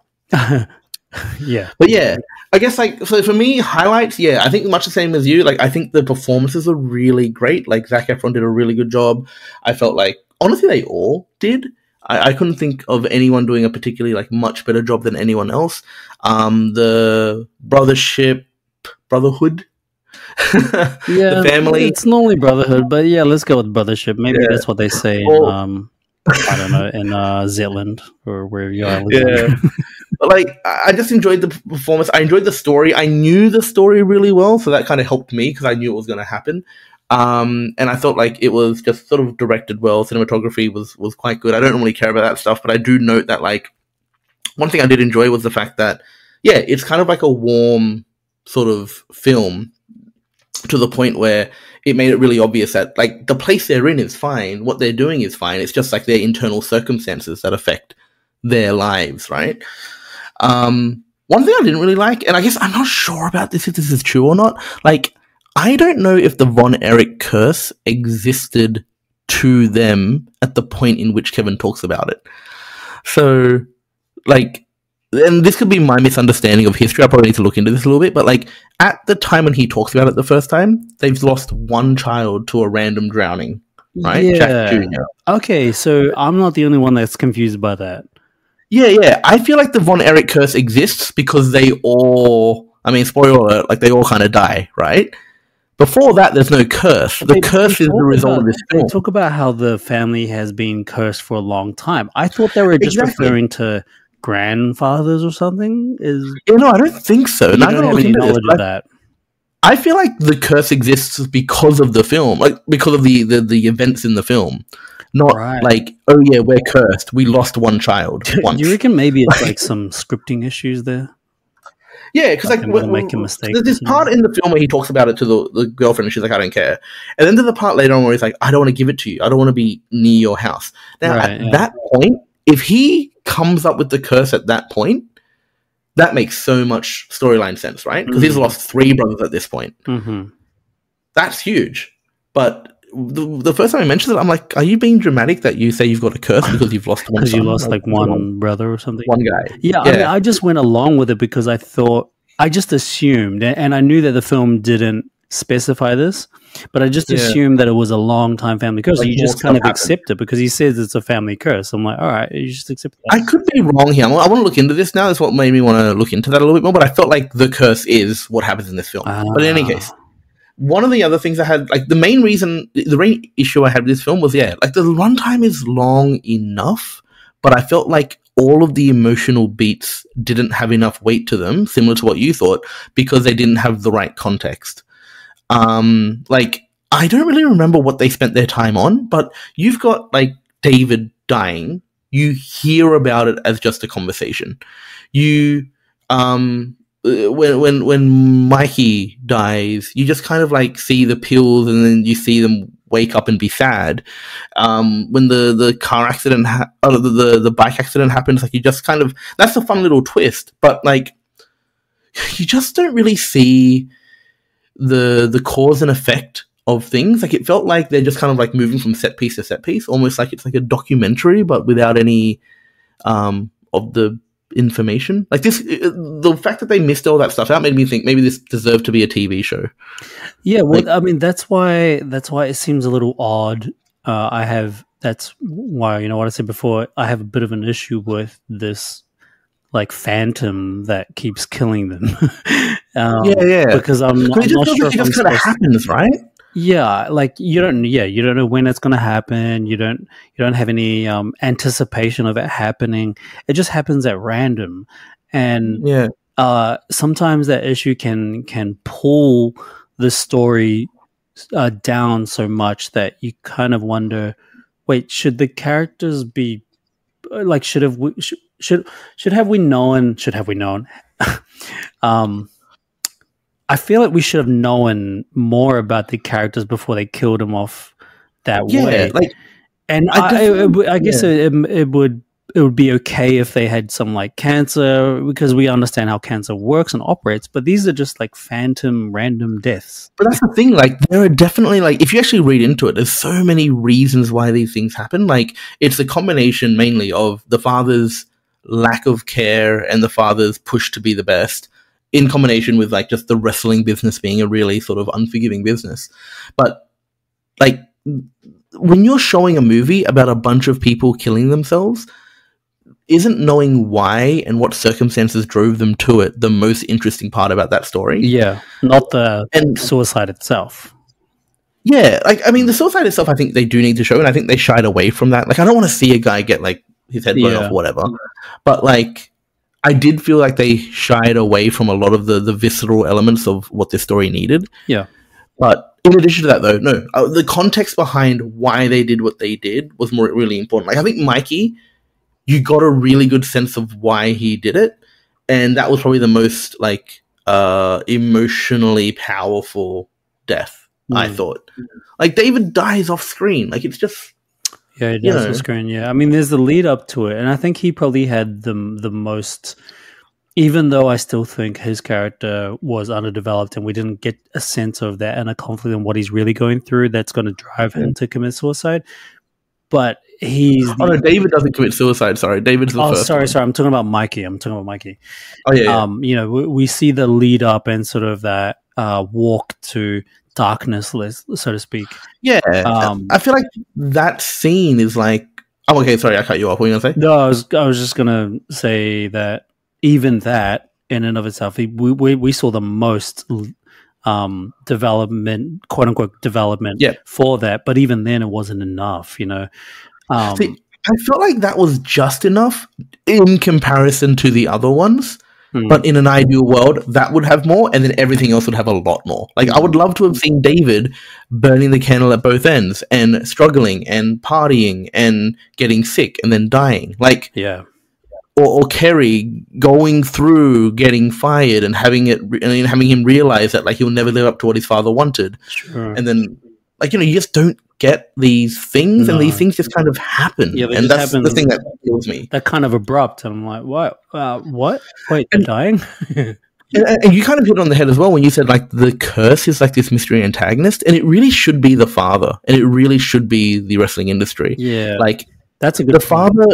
Yeah. But yeah, I guess like, so for me, highlights, yeah, I think much the same as you. Like, I think the performances are really great. Like, Zac Efron did a really good job. I felt like, honestly, they all did. I couldn't think of anyone doing a particularly like much better job than anyone else. The brotherhood, Yeah, the family. It's normally brotherhood, but yeah, let's go with brothership. Maybe that's what they say in, I don't know, in Zetland or wherever you are. Yeah. But like, I just enjoyed the performance. I enjoyed the story. I knew the story really well, so that kind of helped me because I knew it was going to happen. And I thought like it was just sort of directed well. Cinematography was quite good. I don't normally care about that stuff, but I do note that like one thing I did enjoy was the fact that, yeah, it's kind of like a warm sort of film to the point where it made it really obvious that like the place they're in is fine. What they're doing is fine. It's just like their internal circumstances that affect their lives, right? One thing I didn't really like, and I guess I'm not sure about this, if this is true or not, like, I don't know if the Von Erich curse existed to them at the point in which Kevin talks about it. So, like, and this could be my misunderstanding of history, I probably need to look into this a little bit, but like, at the time when he talks about it the first time, they've lost one child to a random drowning, right? Yeah. Jack Jr. Okay, so I'm not the only one that's confused by that. Yeah. I feel like the Von Erich curse exists because they all, I mean, spoiler alert, like they all kind of die, right? Before that, there's no curse. The curse is the result of this film. They talk about how the family has been cursed for a long time. I thought they were just referring to grandfathers or something. No, I don't think so. You don't have any knowledge of that. I feel like the curse exists because of the film, like because of the events in the film. Not like, oh yeah, we're cursed. We lost one child once. Do you reckon maybe it's like some scripting issues there? Yeah, because like make a mistake. There's this part in the film where he talks about it to the girlfriend, and she's like, "I don't care." And then there's the part later on where he's like, "I don't want to give it to you. I don't want to be near your house." Now, that point, if he comes up with the curse at that point, that makes so much storyline sense, right? Because he's lost 3 brothers at this point. Mm-hmm. That's huge. But the first time I mentioned it, I'm like, are you being dramatic that you say you've got a curse because you've lost one? Because you lost like one brother or something? One guy. Yeah, I mean, I just went along with it because I just assumed, and I knew that the film didn't specify this, but I just assumed that it was a long-time family curse. Like, you just kind of accept it because he says it's a family curse. I'm like, all right, you just accept it. I could be wrong here. I want to look into this now. That's what made me want to look into that a little bit more, but I felt like the curse is what happens in this film. But in any case, one of the other things I had, like the main issue I had with this film was, like the runtime is long enough, but I felt like all of the emotional beats didn't have enough weight to them, similar to what you thought, because they didn't have the right context. Like, I don't really remember what they spent their time on, but you've got like David dying. You hear about it as just a conversation. You, when Mikey dies, you just kind of like see the pills and then you see them wake up and be sad. When the car accident, the bike accident happens, like you just kind of, that's a fun little twist, but like, you just don't really see the cause and effect of things. Like it felt like they're just kind of like moving from set piece to set piece, almost like it's like a documentary, but without any of the information. Like this, the fact that they missed all that stuff out made me think maybe this deserved to be a TV show. Yeah, well, like, I mean, that's why it seems a little odd. That's why, you know what I said before, I have a bit of an issue with this like phantom that keeps killing them. Because I'm not sure. It just kind of happens, right? Yeah, like you don't know when it's going to happen. You don't have any anticipation of it happening. It just happens at random, and Yeah. sometimes that issue can pull the story down so much that you kind of wonder, wait, should the characters be like should have we should have we known um I feel like we should have known more about the characters before they killed him off that way. Like, And I guess it would be okay if they had some like cancer, because we understand how cancer works and operates. But these are just like phantom random deaths. but that's the thing. Like, there are definitely, like, if you actually read into it, there's so many reasons why these things happen. Like, it's a combination mainly of the father's lack of care and the father's push to be the best, in combination with like just the wrestling business being a really sort of unforgiving business. But like, when you're showing a movie about a bunch of people killing themselves, isn't knowing why and what circumstances drove them to it the most interesting part about that story? Yeah, not the suicide itself. Yeah, like, I mean, the suicide itself, I think they do need to show, and I think they shied away from that. Like, I don't want to see a guy get like his head blown off or whatever, but like, I did feel like they shied away from a lot of the visceral elements of what this story needed. Yeah. But in addition to that, though, no, the context behind why they did what they did was really important. Like, I think Mikey, you got a really good sense of why he did it, and that was probably the most like emotionally powerful death. I thought, like, David dies off screen. Like, it's just. Yeah, he does on screen. Yeah, I mean, there's the lead up to it, and I think he probably had the most. Even though I still think his character was underdeveloped, and we didn't get a sense of that and a conflict in what he's really going through, that's going to drive him to commit suicide. But he's. Oh no, David doesn't commit suicide. Sorry, David's the first. Sorry. I'm talking about Mikey. Oh yeah. You know, we see the lead up and sort of that walk to darkness, so to speak. Yeah, I feel like that scene is like. Oh, okay. Sorry, I cut you off. What were you gonna say? No, I was just gonna say that even that in and of itself, we saw the most development, quote unquote development, for that. But even then, it wasn't enough. You know. See, I felt like that was just enough in comparison to the other ones. But in an ideal world, that would have more, and then everything else would have a lot more. Like, I would love to have seen David burning the candle at both ends and struggling and partying and getting sick and then dying. Like, yeah. Or Kerry going through getting fired and having him realize that like he'll never live up to what his father wanted. Sure. And then, like, you know, you just don't get these things, and these things just kind of happen. Yeah, and that's the thing that kills me. They're kind of abrupt, and I'm like, what? What? Wait, they're dying? And you kind of hit it on the head as well when you said like the curse is like this mystery antagonist, and it really should be the father, and it really should be the wrestling industry. Yeah, like that's a good. The father.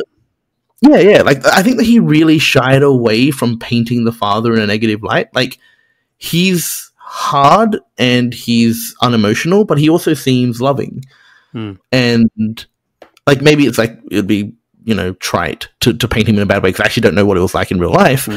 Yeah. Like, I think that he really shied away from painting the father in a negative light. Like, he's hard and he's unemotional, but he also seems loving. And like, maybe it's like it'd be, you know, trite to paint him in a bad way, because I actually don't know what it was like in real life.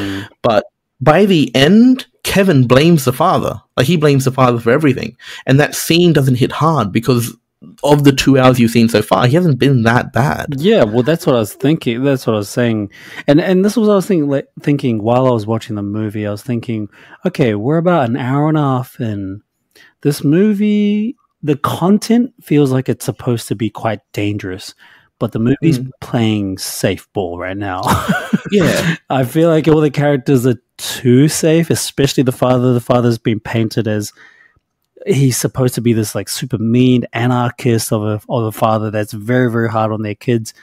But by the end, Kevin blames the father. Like, he blames the father for everything, and that scene doesn't hit hard because of the 2 hours you've seen so far, he hasn't been that bad. Yeah, well, that's what I was thinking. That's what I was saying, and this was what I was thinking while I was watching the movie. I was thinking, okay, we're about an hour and a half in. This movie, the content feels like it's supposed to be quite dangerous, but the movie's playing safe ball right now. Yeah, I feel like all the characters are too safe, especially the father. The father's been painted as. He's supposed to be this like super mean anarchist of a father that's very, very hard on their kids,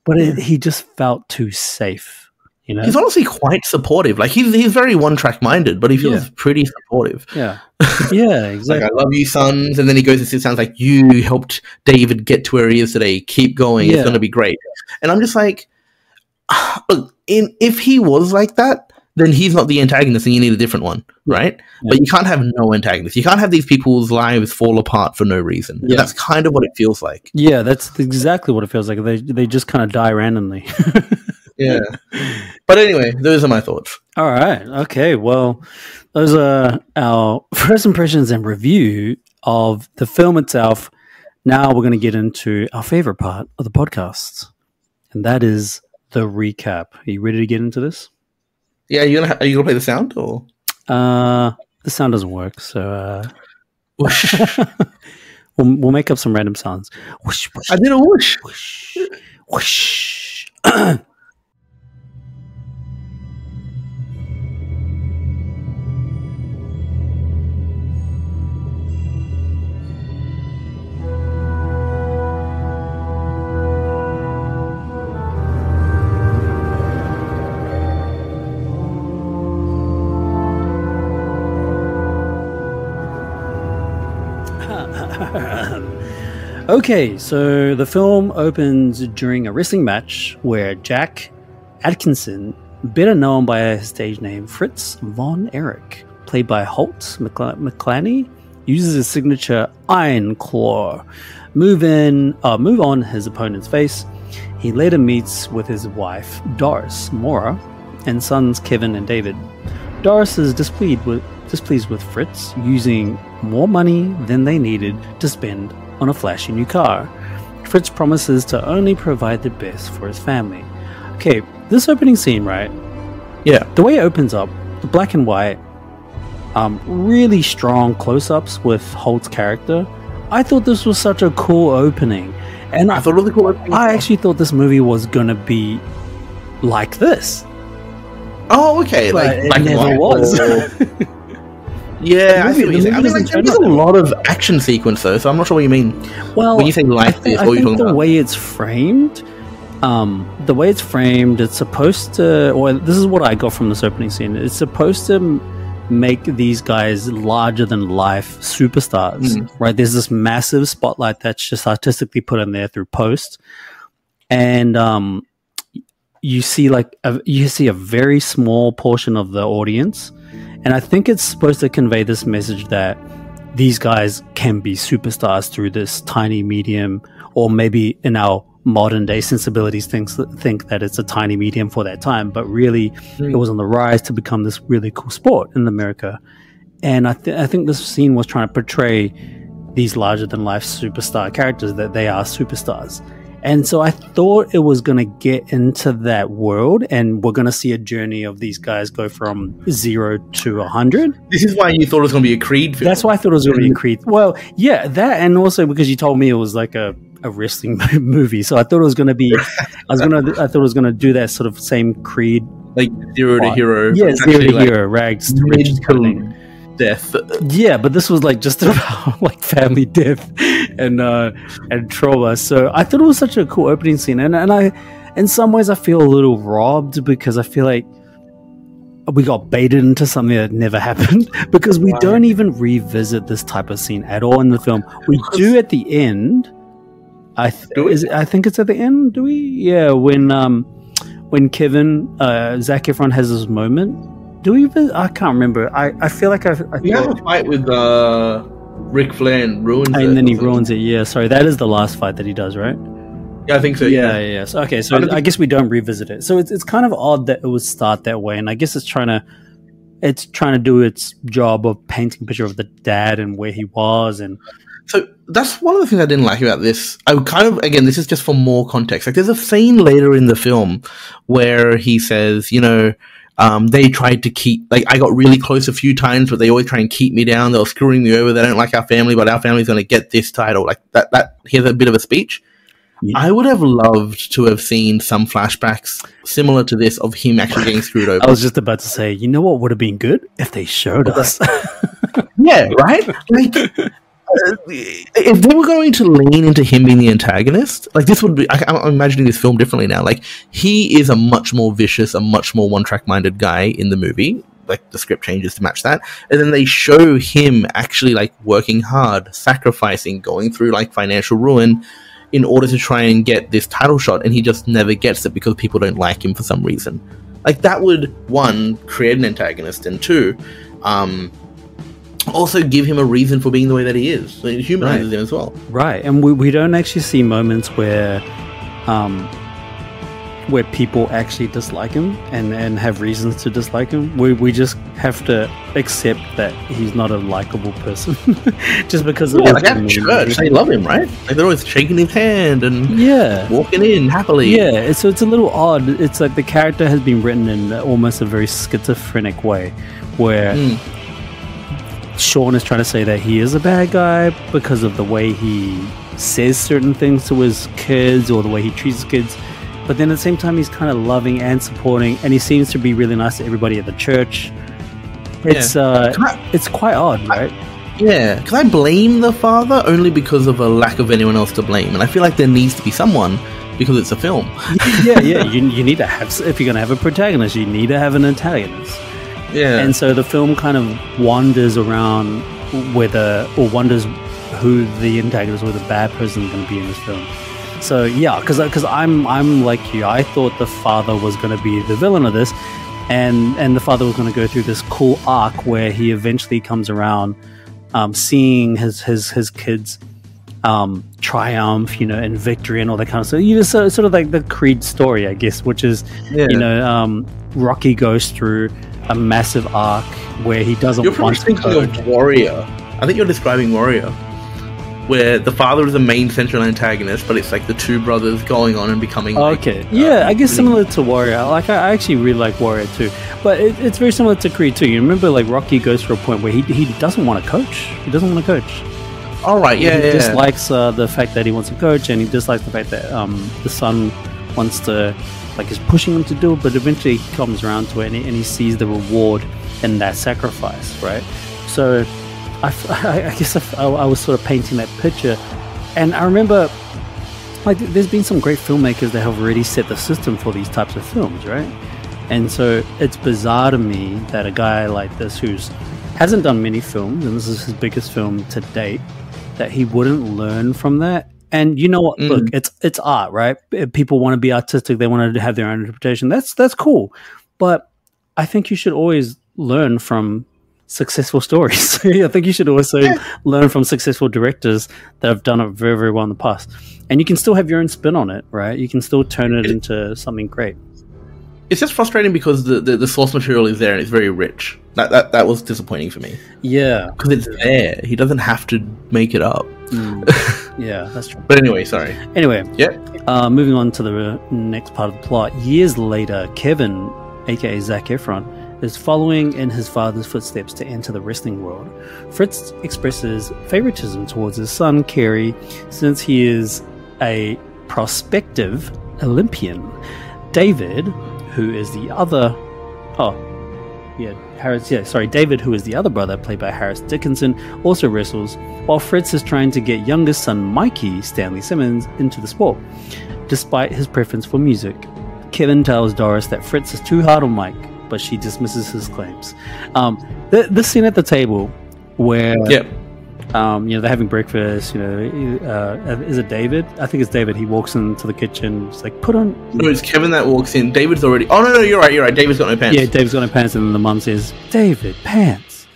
but he just felt too safe. You know, he's honestly quite supportive. Like, he's very one-track minded, but he feels pretty supportive. Yeah, yeah, exactly. Like, I love you, sons, and then he goes and sounds like, you helped David get to where he is today. Keep going. It's going to be great. And I'm just like, look, if he was like that, then he's not the antagonist and you need a different one, right? Yeah. But you can't have no antagonist. You can't have these people's lives fall apart for no reason. Yeah. That's kind of what it feels like. Yeah, that's exactly what it feels like. They just kind of die randomly. Yeah. But anyway, those are my thoughts. All right. Okay. Well, those are our first impressions and review of the film itself, now we're going to get into our favorite part of the podcast, and that is the recap. Are you ready to get into this? Yeah, are you gonna play the sound or? The sound doesn't work, so we'll make up some random sounds. Whoosh, whoosh, I did a whoosh. whoosh, whoosh. Okay, so the film opens during a wrestling match where Jack Atkinson, better known by his stage name Fritz von Erich, played by Holt McClany, uses his signature Iron Claw, move on his opponent's face. He later meets with his wife Doris Mora and sons Kevin and David. Doris is displeased with Fritz using more money than they needed to spend on a flashy new car. Fritz promises to only provide the best for his family. Okay, this opening scene, right? Yeah. The way it opens up, the black and white, really strong close-ups with Holt's character. I thought this was such a cool opening. And I thought it was a cool opening. I actually thought this movie was going to be like this. Oh, okay. But it black and never white. was. Yeah, I see The what you're saying. I movie mean, like, doesn't there's a turn lot of action sequence though, so I'm not sure what you mean. Well, when you say like this, I what are you think talking the about? way it's framed, it's supposed to, or this is what I got from this opening scene. It's supposed to make these guys larger than life superstars, right? There's this massive spotlight that's just artistically put in there through post, and you see a very small portion of the audience. And I think it's supposed to convey this message that these guys can be superstars through this tiny medium, or maybe in our modern day sensibilities think that it's a tiny medium for that time, but really it was on the rise to become this really cool sport in America. And I think this scene was trying to portray these larger than life superstar characters, that they are superstars. And so I thought it was going to get into that world, and we're going to see a journey of these guys go from 0 to 100. This is why you thought it was going to be a Creed film. That's why I thought it was going to be a Creed. Well, yeah, that, and also because you told me it was like a wrestling movie, so I thought it was going to be. I thought it was going to do that sort of same Creed, like Zero to Hero. Yeah, Zero to Hero, rags to riches kind of thing. Death. Yeah, but this was like just about like family death and trauma. So I thought it was such a cool opening scene, and I, in some ways, I feel a little robbed because I feel like we got baited into something that never happened, because we don't even revisit this type of scene at all in the film. We do at the end. I think it's at the end. Do we? Yeah, when Kevin Zac Efron has this moment. Do we even? I can't remember. I feel like We have a fight with Ric Flair and ruins it. And then he ruins it. Yeah, sorry. That is the last fight that he does, right? Yeah, I think so. Yeah. So, okay, so I guess we don't revisit it. So it's kind of odd that it would start that way, and I guess it's trying to do its job of painting a picture of the dad and where he was, and so that's one of the things I didn't like about this. I would kind of, again, this is just for more context. Like, there's a scene later in the film where he says, they tried to keep, like, I got really close a few times, but they always try and keep me down. They were screwing me over. They don't like our family, but our family's going to get this title. Like that. Here's a bit of a speech. Yeah. I would have loved to have seen some flashbacks similar to this of him actually getting screwed over. I was just about to say, you know what would have been good? If they showed us. Yeah, right? Like, if they were going to lean into him being the antagonist, like, this would be, I'm imagining this film differently now. Like, he is a much more vicious, a much more one-track minded guy in the movie. Like, the script changes to match that. And then they show him actually, like, working hard, sacrificing, going through, like, financial ruin in order to try and get this title shot. And he just never gets it because people don't like him for some reason. Like, that would, one, create an antagonist, and two, also give him a reason for being the way that he is. So it humanizes him as well. Right, and we don't actually see moments where where people actually dislike him and have reasons to dislike him. We just have to accept that he's not a likable person just because of like at church, they love him, right? Like they're always shaking his hand and walking in happily. Yeah, so it's a little odd. It's like the character has been written in almost a very schizophrenic way, where Sean is trying to say that he is a bad guy because of the way he says certain things to his kids or the way he treats his kids. But then at the same time, he's kind of loving and supporting, and he seems to be really nice to everybody at the church. It's it's quite odd, right? Can I blame the father only because of a lack of anyone else to blame? And I feel like there needs to be someone because it's a film. You need to have, if you're going to have a protagonist, you need to have an antagonist. Yeah. And so the film kind of wanders around wonders who the antagonist or the bad person is going to be in this film. So yeah, because I'm like you, I thought the father was going to be the villain of this, and the father was going to go through this cool arc where he eventually comes around, seeing his kids triumph, and victory and all that kind of stuff. Sort of like the Creed story, I guess, which is Rocky goes through a massive arc where he doesn't want to coach. You're thinking of Warrior. I think you're describing Warrior, where the father is the main central antagonist, but it's like the two brothers going on and becoming I guess similar to Warrior. Like I actually really like Warrior too, but it's very similar to Creed too. You remember, like Rocky goes through a point where he doesn't want to coach. He doesn't want to coach. All right, he dislikes the fact that he wants to coach, and he dislikes the fact that the son wants to, like, is pushing him to do it. But eventually he comes around to it, and he sees the reward in that sacrifice, right? So I guess I was sort of painting that picture, and I remember, like, there's been some great filmmakers that have already set the system for these types of films, right? And so it's bizarre to me that a guy like this, who's hasn't done many films, and this is his biggest film to date, that he wouldn't learn from that. And you know what? Look, it's art, right? People want to be artistic; they want to have their own interpretation. That's cool, but I think you should always learn from successful stories. I think you should also learn from successful directors that have done it very, very well in the past. And you can still have your own spin on it, right? You can still turn it into something great. It's just frustrating because the source material is there and it's very rich. That was disappointing for me. Yeah. Because it's there. He doesn't have to make it up. Yeah, that's true. But anyway, sorry. Anyway, moving on to the next part of the plot. Years later, Kevin, aka Zac Efron, is following in his father's footsteps to enter the wrestling world. Fritz expresses favoritism towards his son, Kerry, since he is a prospective Olympian. David, who is the other... David, who is the other brother, played by Harris Dickinson, also wrestles, while Fritz is trying to get youngest son Mikey, Stanley Simmons, into the sport, despite his preference for music. Kevin tells Doris that Fritz is too hard on Mike, but she dismisses his claims. This scene at the table where they're having breakfast, is it David? I think it's David. He walks into the kitchen, it's like, put on... No, it's Kevin that walks in. David's already... Oh, no, you're right. David's got no pants. Yeah, David's got no pants, and then the mum says, David, pants.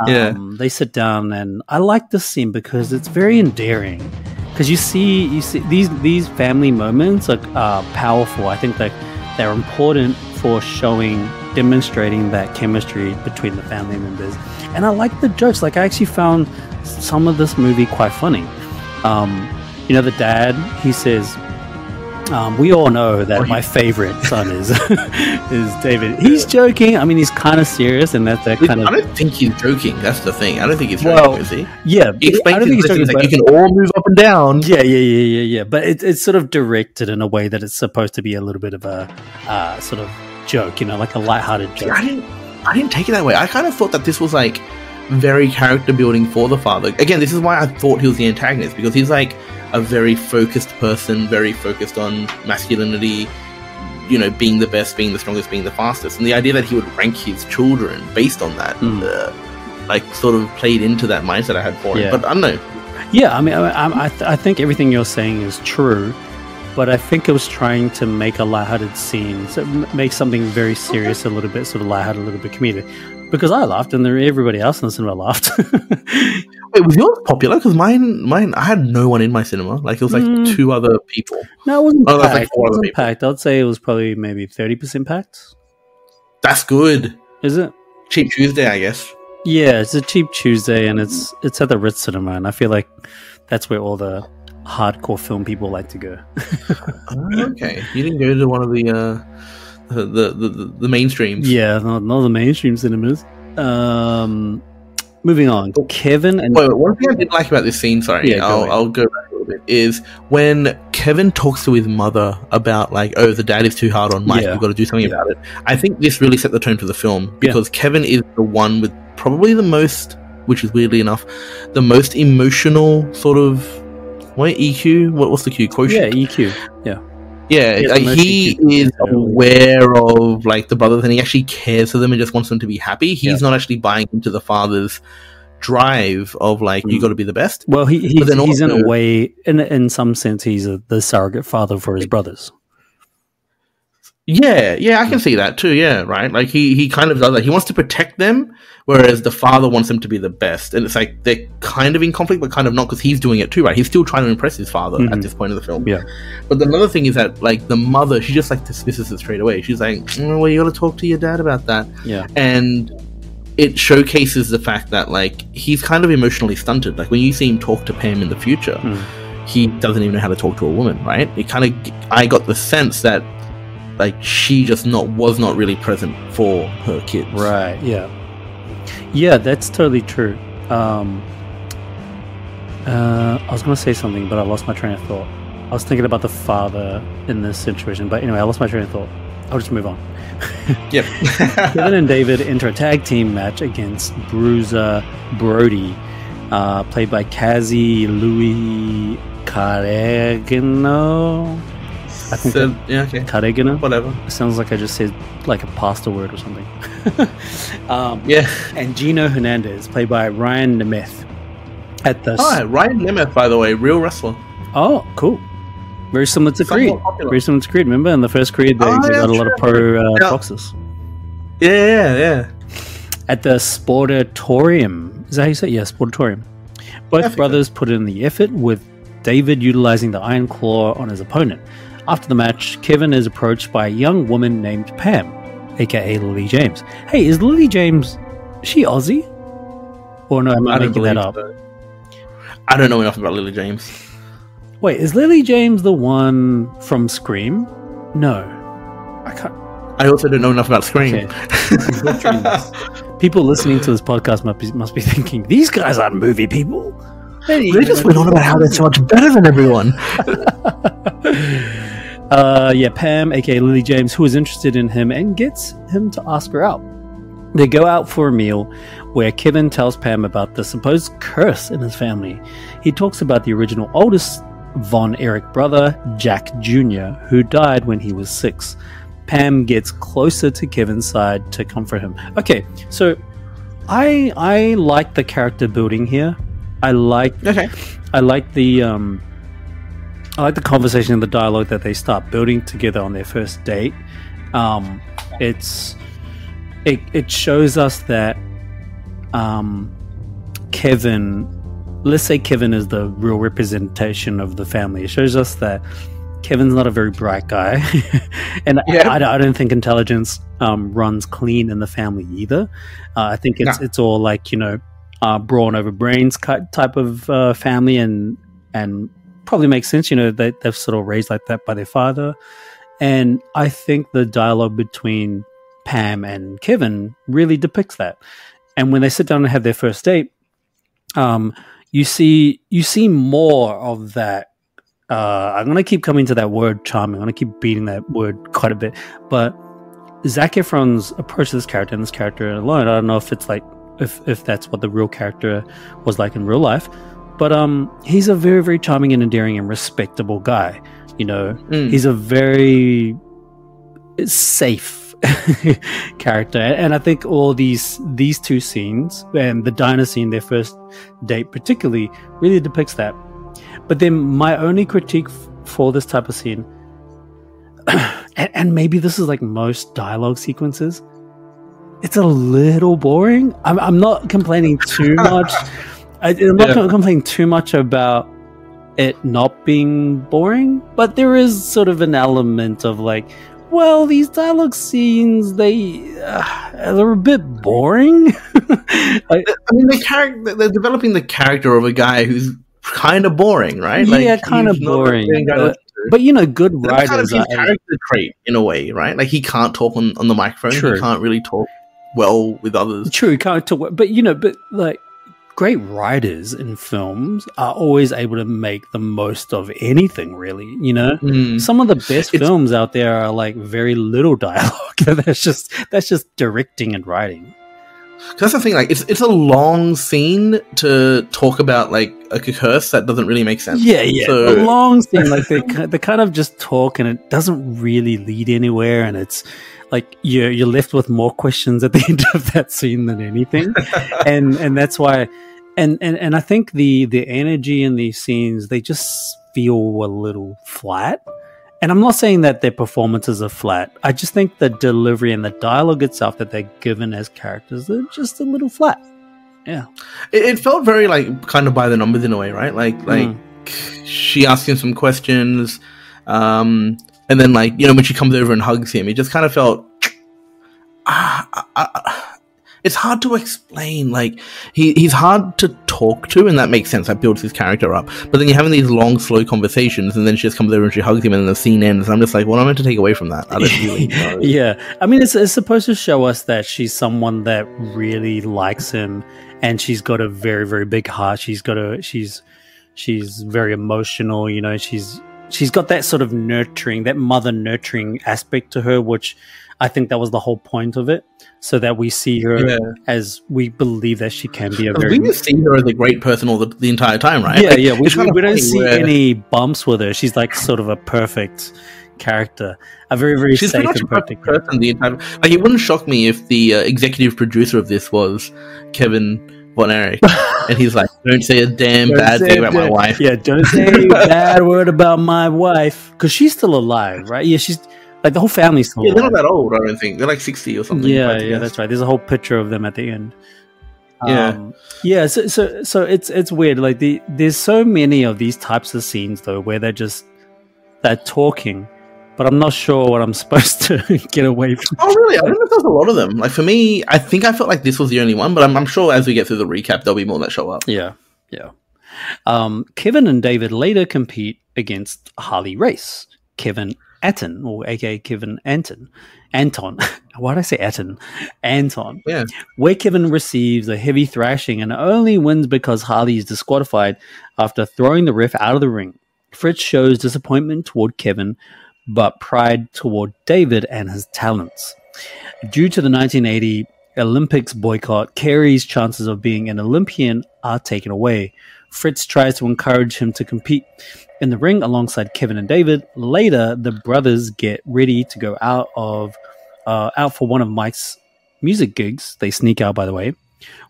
They sit down, and I like this scene because it's very endearing. Because you see these family moments are powerful. I think that they're important for demonstrating that chemistry between the family members. And I like the jokes. Like, I actually found some of this movie quite funny. The dad, he says, we all know that my favorite son is David. He's joking. I mean, he's kind of serious, and that's that kind of... I don't think he's joking. That's the thing. I don't think he's joking, is he? Yeah. He explains he's joking, like, you can all move up and down. Yeah. But it's sort of directed in a way that it's supposed to be a little bit of a sort of joke, like a lighthearted joke. I didn't take it that way. I kind of thought that this was like very character building for the father. Again, this is why I thought he was the antagonist, because he's like a very focused person, very focused on masculinity, being the best, being the strongest, being the fastest. And the idea that he would rank his children based on that, sort of played into that mindset I had for him. But I don't know. Yeah, I mean, I think everything you're saying is true. But I think it was trying to make a lighthearted scene, so make something very serious a little bit sort of lighthearted, a little bit comedic. because I laughed and everybody else in the cinema laughed. Wait, was yours popular? Because mine, I had no one in my cinema. Like it was like 2 other people. No, it wasn't Oh, that's packed. like 4 It other wasn't people. packed. I'd say it was probably maybe 30% packed. That's good. Is it? Cheap Tuesday, I guess. Yeah, it's a cheap Tuesday, and it's at the Ritz Cinema, and I feel like that's where all the hardcore film people like to go. Oh, okay, you didn't go to one of the mainstreams. Yeah, not the mainstream cinemas. Moving on, Kevin and Wait, one thing I didn't like about this scene, sorry, Yeah, go ahead. I'll go back a little bit, is when Kevin talks to his mother about, like, oh, the dad is too hard on Mike, Yeah. we've got to do something about it. I think this really set the tone for the film, because Kevin is the one with probably the most, which is weirdly enough, the most emotional sort of, EQ? What's the Q? Quotient? yeah, EQ. Yeah. Yeah, He has like the most he EQ. is aware of like the brothers, and he actually cares for them and just wants them to be happy. He's not actually buying into the father's drive of like you got to be the best. Well, he's then in also- a way, in some sense, he's the surrogate father for his brothers. Yeah, I can see that too. Yeah, right. Like he kind of does that. He wants to protect them, whereas the father wants them to be the best. And it's like they're kind of in conflict, but kind of not, because he's doing it too, right? He's still trying to impress his father at this point of the film. Yeah. But another thing is that like the mother, she just like dismisses it straight away. She's like, "Well, you got to talk to your dad about that." Yeah. And it showcases the fact that like he's kind of emotionally stunted. Like when you see him talk to Pam in the future, he doesn't even know how to talk to a woman, right? It kind of, I got the sense that like she just was not really present for her kids. Right. Yeah. Yeah, that's totally true. I was going to say something, but I lost my train of thought. I was thinking about the father in this situation, but anyway, I lost my train of thought. I'll just move on. Yep. Kevin and David enter a tag team match against Bruiser Brody, played by Kazi Louis Carregano. I think So, yeah, okay. Carregano. Whatever. It sounds like I just said like a pasta word or something. Yeah. And Gino Hernandez, played by Ryan Nemeth. At the Hi, Ryan Nemeth, by the way, real wrestler. Oh, cool. Very similar to Somewhat Creed. popular. Very similar to Creed. Remember, in the first Creed, they got a lot of pro boxers. Yeah. At the Sportatorium. Is that how you say it? Yeah, Sportatorium. Both brothers put in the effort, with David utilizing the Iron Claw on his opponent. After the match, Kevin is approached by a young woman named Pam, aka Lily James. Hey, is Lily James, she Aussie? Or no, am I making that up? So. I don't know enough about Lily James. Wait, is Lily James the one from Scream? No. I can't. I also don't know enough about Scream. Okay. I'm butchering this. People listening to this podcast must be thinking, these guys aren't movie people. They just went on about how they're so much better than everyone. Pam, aka Lily James, who is interested in him and gets him to ask her out. They go out for a meal where Kevin tells Pam about the supposed curse in his family. He talks about the original oldest Von Erich brother, Jack Jr., who died when he was 6. Pam gets closer to Kevin's side to comfort him. Okay, so I like the character building here. I like the conversation and the dialogue that they start building together on their first date. It shows us that Kevin, let's say Kevin is the real representation of the family. It shows us that Kevin's not a very bright guy, and I don't think intelligence runs clean in the family either. I think it's all like, brawn over brains type of family, and probably makes sense. They've sort of raised like that by their father, and I think the dialogue between Pam and Kevin really depicts that. And when they sit down and have their first date, you see more of that. I'm going to keep coming to that word, charming. I'm going to keep beating that word quite a bit. But Zac Efron's approach to this character and this character alone, I don't know if it's like if that's what the real character was like in real life, but he's a very, very charming and endearing and respectable guy. He's a very safe character, and I think all these two scenes and the diner scene, their first date particularly, really depicts that. But then my only critique for this type of scene, and maybe this is like most dialogue sequences, it's a little boring. I'm not complaining too much. I'm not complaining too much about it not being boring, but there is sort of an element of like, well, these dialogue scenes, they're a bit boring. I mean, they're developing the character of a guy who's kind of boring, right? Yeah, kind of boring. But you know, good writers. Kind of his character trait in a way, right? Like he can't talk on the microphone. True. He can't really talk well with others. True, he can't talk. But you know, like great writers in films are always able to make the most of anything. Really, you know, some of the best films out there are like very little dialogue. that's just directing and writing. That's the thing, like it's a long scene to talk about like a curse that doesn't really make sense. Yeah. So, a long scene, like they kind of just talk and it doesn't really lead anywhere, and it's like you're left with more questions at the end of that scene than anything, and that's why, and I think the energy in these scenes, they just feel a little flat. And I'm not saying that their performances are flat. I just think the delivery and the dialogue itself that they're given as characters, they're just a little flat. Yeah. It felt very like kind of by the numbers in a way, right? Like she asks him some questions, and then like, you know, when she comes over and hugs him, it just kind of felt it's hard to explain. Like he's hard to talk to, and that makes sense. That builds his character up. But then you're having these long, slow conversations, and then she just comes over and she hugs him, and then the scene ends. And I'm just like, what am I meant to take away from that? I don't really know. Yeah, I mean, it's supposed to show us that she's someone that really likes him, and she's got a very, very big heart. She's very emotional. You know, she's got that sort of nurturing, that mother nurturing aspect to her, which I think that was the whole point of it, so that we see her as we believe that she can be a very... We just see her as a great person all the entire time, right? Yeah, like, yeah. We don't see any bumps with her. She's like sort of a perfect character, a very, very safe and perfect person the entire. Like, it wouldn't shock me if the executive producer of this was Kevin Von Erich, and he's like, "Don't say a bad thing about my wife." Yeah, don't say a bad word about my wife, because she's still alive, right? Yeah, she's. Like, the whole family's still alive. They're not that old, I don't think. They're like 60 or something. Yeah, that's right. There's a whole picture of them at the end. Yeah. So it's weird. Like, there's so many of these types of scenes, though, where they're talking, but I'm not sure what I'm supposed to get away from. Oh, really? I don't know if there's a lot of them. Like, for me, I think I felt like this was the only one, but I'm sure as we get through the recap, there'll be more that show up. Yeah. Kevin and David later compete against Harley Race. Kevin Atten, or aka Kevin Anton. Why did I say Atten? Anton. Yeah. Where Kevin receives a heavy thrashing and only wins because Harley is disqualified after throwing the ref out of the ring. Fritz shows disappointment toward Kevin, but pride toward David and his talents. Due to the 1980 Olympics boycott, Kerry's chances of being an Olympian are taken away. Fritz tries to encourage him to compete in the ring alongside Kevin and David. Later, the brothers get ready to go out for one of Mike's music gigs. They sneak out, by the way,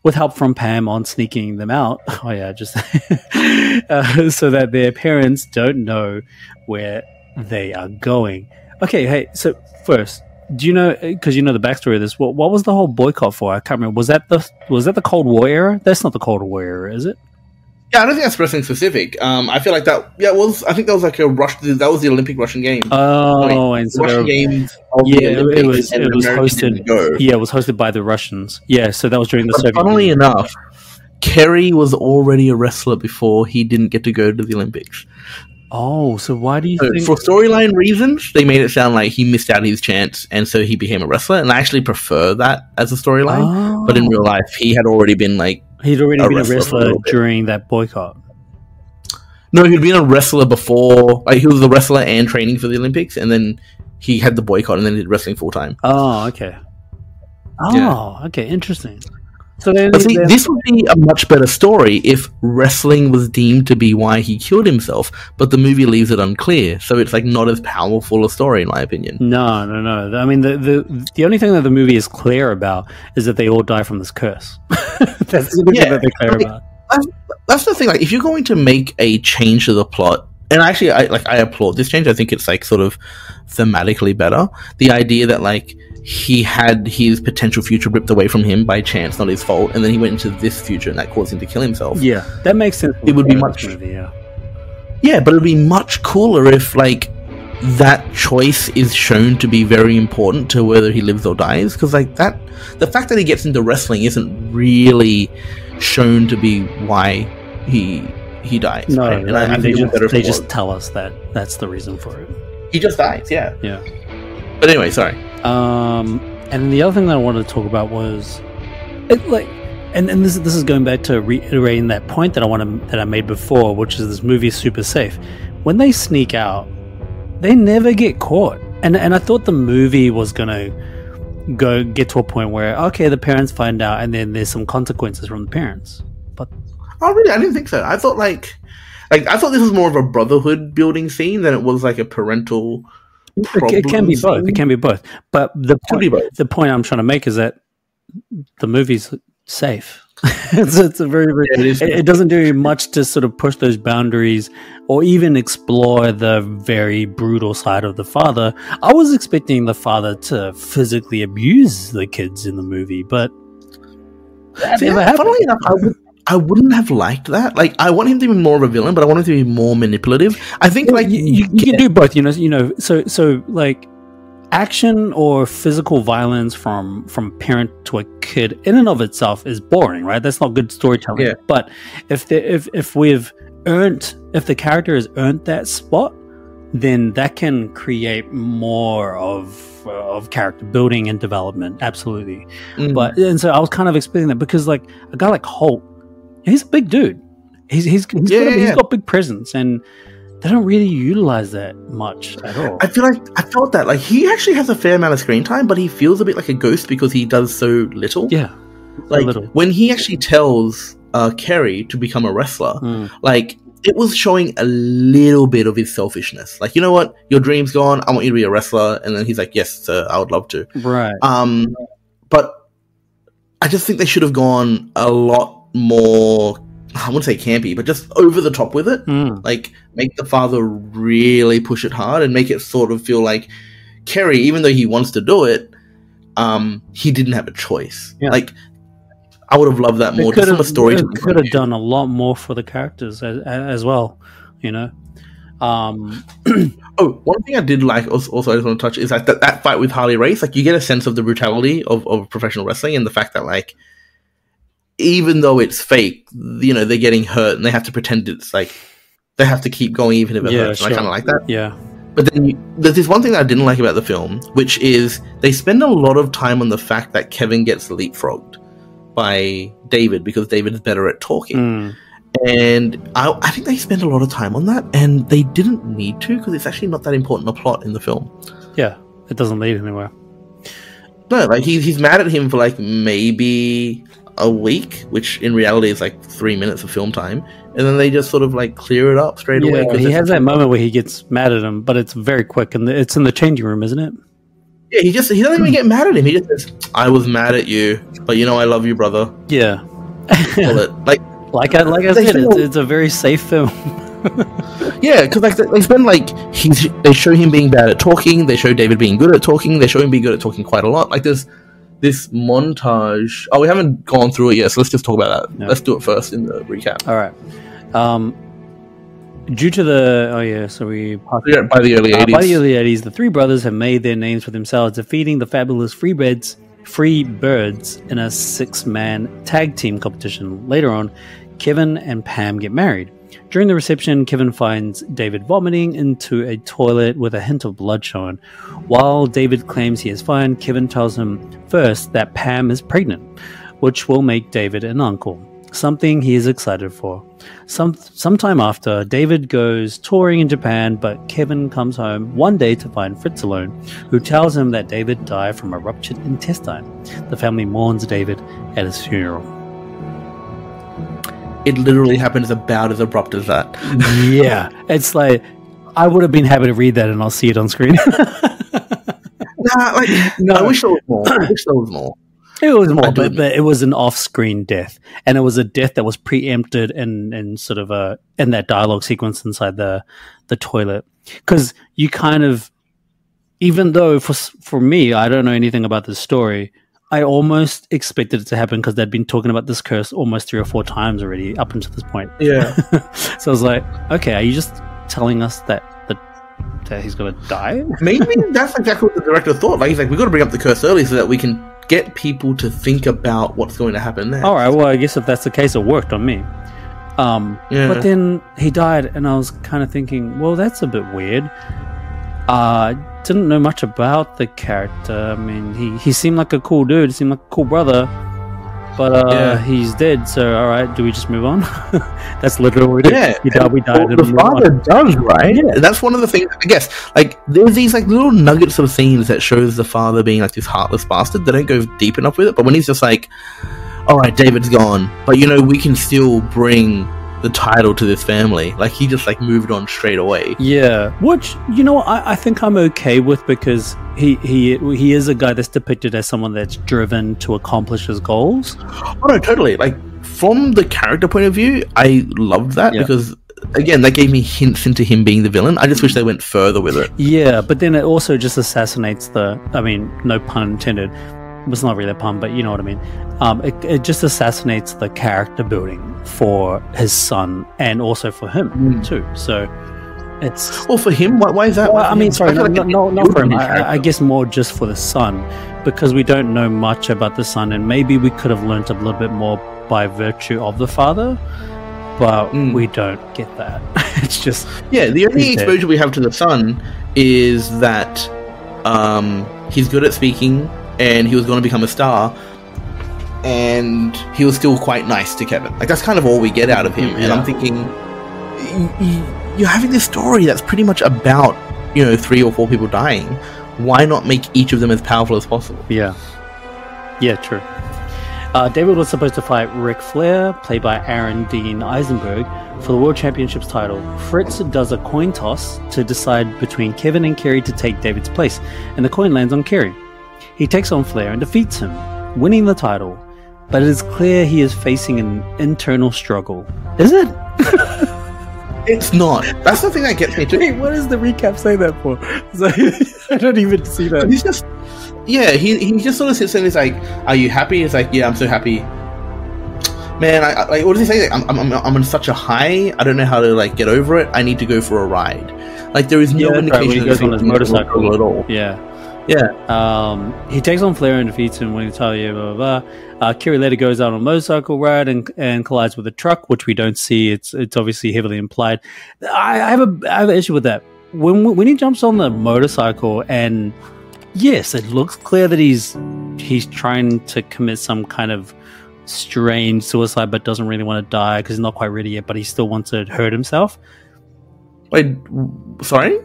with help from Pam on sneaking them out. Oh yeah, just so that their parents don't know where they are going. Okay, hey, so first, do you know, because you know the backstory of this, what was the whole boycott for? I can't remember. Was that the Cold War era? That's not the Cold War era, is it? Yeah, I don't think that's wrestling specific. I feel like that. Yeah, I think that was like a Rush. That was the Olympic Russian Games. Oh, and so Russian Games. It was hosted. Yeah, it was hosted by the Russians. Yeah, so that was during the Soviet. Funnily enough, Kerry was already a wrestler before he didn't get to go to the Olympics. Oh, so why do you think... For storyline reasons, they made it sound like he missed out his chance, and so he became a wrestler. And I actually prefer that as a storyline. Oh. But in real life, he had already been like... He'd already been a wrestler during that boycott. No, he'd been a wrestler before. Like, he was a wrestler and training for the Olympics, and then he had the boycott, and then he did wrestling full time. Oh, okay. Okay, interesting. So then, this would be a much better story if wrestling was deemed to be why he killed himself, but the movie leaves it unclear, so it's like not as powerful a story, in my opinion. No. I mean, the only thing that the movie is clear about is that they all die from this curse. That's the thing that they're clear about. That's the thing. Like, if you're going to make a change to the plot, and actually, I applaud this change. I think it's like sort of thematically better. The idea that like he had his potential future ripped away from him by chance, not his fault, and then he went into this future, and that caused him to kill himself. Yeah, that makes sense. It would be much. Yeah, but it'd be much cooler if like that choice is shown to be very important to whether he lives or dies, because like that, the fact that he gets into wrestling isn't really shown to be why he dies. No, right? And I I mean, think they just tell us that that's the reason for it. He just dies. Yeah. Yeah. But anyway, sorry. And the other thing that I wanted to talk about was, and this is going back to reiterating that point that I made before, which is this movie is super safe. When they sneak out, they never get caught, and I thought the movie was gonna get to a point where okay, the parents find out, and then there's some consequences from the parents. But oh, really? I didn't think so. I thought like I thought this was more of a brotherhood building scene than it was like a parental. It can be both. It can be both. But the point I'm trying to make is that the movie's safe. it's a very, very it doesn't do much to sort of push those boundaries or even explore the very brutal side of the father. I was expecting the father to physically abuse the kids in the movie, but funnily enough, I wouldn't have liked that. Like, I want him to be more of a villain, but I want him to be more manipulative. I think, like, you can do both. You know. So like, action or physical violence from parent to a kid in and of itself is boring, right? That's not good storytelling. Yeah. But if the character has earned that spot, then that can create more of character building and development. Absolutely. And so I was kind of expecting that because like a guy like Holt, he's a big dude. He's got big presence, and they don't really utilize that much at all. I felt that like he actually has a fair amount of screen time, but he feels a bit like a ghost because he does so little. Yeah, like when he actually tells Kerry to become a wrestler, like it was showing a little bit of his selfishness. Like, you know what, your dream's gone. I want you to be a wrestler, and then he's like, "Yes, sir, I would love to." Right. But I just think they should have gone a lot more. I wouldn't say campy, but just over the top with it. Like, make the father really push it hard and make it sort of feel like Kerry, even though he wants to do it, he didn't have a choice. Yeah. Like, I would have loved that more. Just from a story. Could have done a lot more for the characters as well, you know. One thing I did like also I just want to touch is like that fight with Harley Race. Like, you get a sense of the brutality of professional wrestling and the fact that, like, even though it's fake, you know, they're getting hurt and they have to pretend it's like they have to keep going even if it hurts. Sure. I kind of like that. Yeah. But then there's this one thing that I didn't like about the film, which is they spend a lot of time on the fact that Kevin gets leapfrogged by David because David is better at talking. And I think they spend a lot of time on that, and they didn't need to because it's actually not that important a plot in the film. Yeah, it doesn't lead anywhere. No, like he's mad at him for like maybe a week, which in reality is like 3 minutes of film time, and then they just sort of like clear it up straight away. He has that moment where he gets mad at him, but it's very quick, and it's in the changing room, isn't it? Yeah, he doesn't even get mad at him. He just says, "I was mad at you, but you know I love you, brother." Yeah, like I said, it's a very safe film. Yeah, because like they spend like they show him being bad at talking, they show David being good at talking, they show him being good at talking quite a lot. Like there's this montage. Oh, we haven't gone through it yet, so let's just talk about that. No. Let's do it first in the recap. All right. Due to the by the early 80s. By the early 80s, the three brothers have made their names for themselves, defeating the fabulous Freebirds in a 6-man tag team competition. Later on, Kevin and Pam get married. During the reception, Kevin finds David vomiting into a toilet with a hint of blood showing. While David claims he is fine, Kevin tells him first that Pam is pregnant, which will make David an uncle, something he is excited for. Sometime after, David goes touring in Japan, but Kevin comes home one day to find Fritz alone, who tells him that David died from a ruptured intestine. The family mourns David at his funeral. It literally happens about as abrupt as that. Yeah, it's like I would have been happy to read that, and I'll see it on screen. No, I wish there was more. It was more, but it was an off-screen death, and it was a death that was preempted and sort of in that dialogue sequence inside the toilet, because you kind of even though for me, I don't know anything about this story, I almost expected it to happen because they'd been talking about this curse almost 3 or 4 times already up until this point. Yeah. So I was like, okay, are you just telling us that he's going to die? Maybe that's exactly what the director thought. Like, he's like, we've got to bring up the curse early so that we can get people to think about what's going to happen next. All right, well, I guess if that's the case, it worked on me. But then he died, and I was kind of thinking, well, that's a bit weird. Didn't know much about the character. I mean, he seemed like a cool dude. He seemed like a cool brother. But he's dead, so all right, do we just move on? That's literally what we did. Yeah, we died. Well, the father does, right? Yeah. That's one of the things, I guess. Like, there's these like little nuggets of scenes that shows the father being like this heartless bastard. They don't go deep enough with it, but when he's just like, all right, David's gone, but we can still bring the title to this family. Like, he just like moved on straight away. Yeah, which I think I'm okay with, because he is a guy that's depicted as someone that's driven to accomplish his goals. Oh no, totally. Like, from the character point of view, I loved that because, again, that gave me hints into him being the villain. I just wish they went further with it. Yeah, but then it also just assassinates no pun intended. It's not really a pun, but you know what I mean. It just assassinates the character building for his son and also for him too. So it's for him. Why is that? Well, I mean, sorry, not for him. I guess more just for the son, because we don't know much about the son, and maybe we could have learnt a little bit more by virtue of the father, but we don't get that. It's just the only exposure we have to the son is that he's good at speaking. And he was going to become a star, and he was still quite nice to Kevin. Like, that's kind of all we get out of him. And I'm thinking, you're having this story that's pretty much about 3 or 4 people dying. Why not make each of them as powerful as possible? Yeah, true. David was supposed to fight Ric Flair, played by Aaron Dean Eisenberg, for the World Championships title. Fritz does a coin toss to decide between Kevin and Kerry to take David's place, and the coin lands on Kerry. He takes on Flair and defeats him, winning the title, but it is clear he is facing an internal struggle. Is it? It's not. That's the thing that gets me too. Wait, what does the recap say that for? I don't even see that. He's just, he just sort of sits there and he's like, "Are you happy?" He's like, "Yeah, I'm so happy." Man, I what does he say? Like, I'm on such a high. I don't know how to like get over it. I need to go for a ride. Like, there is no indication right, he goes on his motorcycle at all. He takes on Flair and defeats him, winning the title. Blah blah blah. Kerry later goes out on a motorcycle ride and collides with a truck, which we don't see. It's obviously heavily implied. I have an issue with that. When he jumps on the motorcycle, and yes, it looks clear that he's trying to commit some kind of strange suicide, but doesn't really want to die because he's not quite ready yet. But he still wants to hurt himself. Wait, sorry.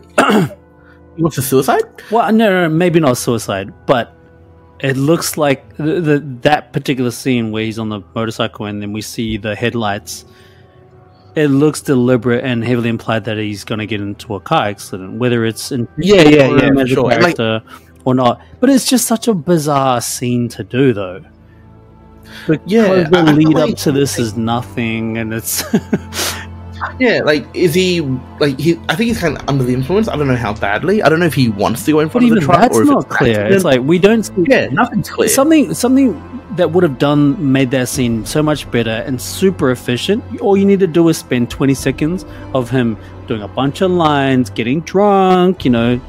He wants a suicide? Well, no, maybe not suicide, but it looks like that particular scene where he's on the motorcycle and then we see the headlights. It looks deliberate and heavily implied that he's going to get into a car accident, whether it's in for sure. character or not. But it's just such a bizarre scene to do, though. Because the lead up to this is nothing, and it's. Yeah, like, is he, like, I think he's kind of under the influence. I don't know how badly. I don't know if he wants to go in front of the truck, that's or if not it's clear. accident. It's like, we don't see... Yeah, nothing's clear. Something that would have made that scene so much better and super efficient. All you need to do is spend 20 seconds of him doing a bunch of lines, getting drunk,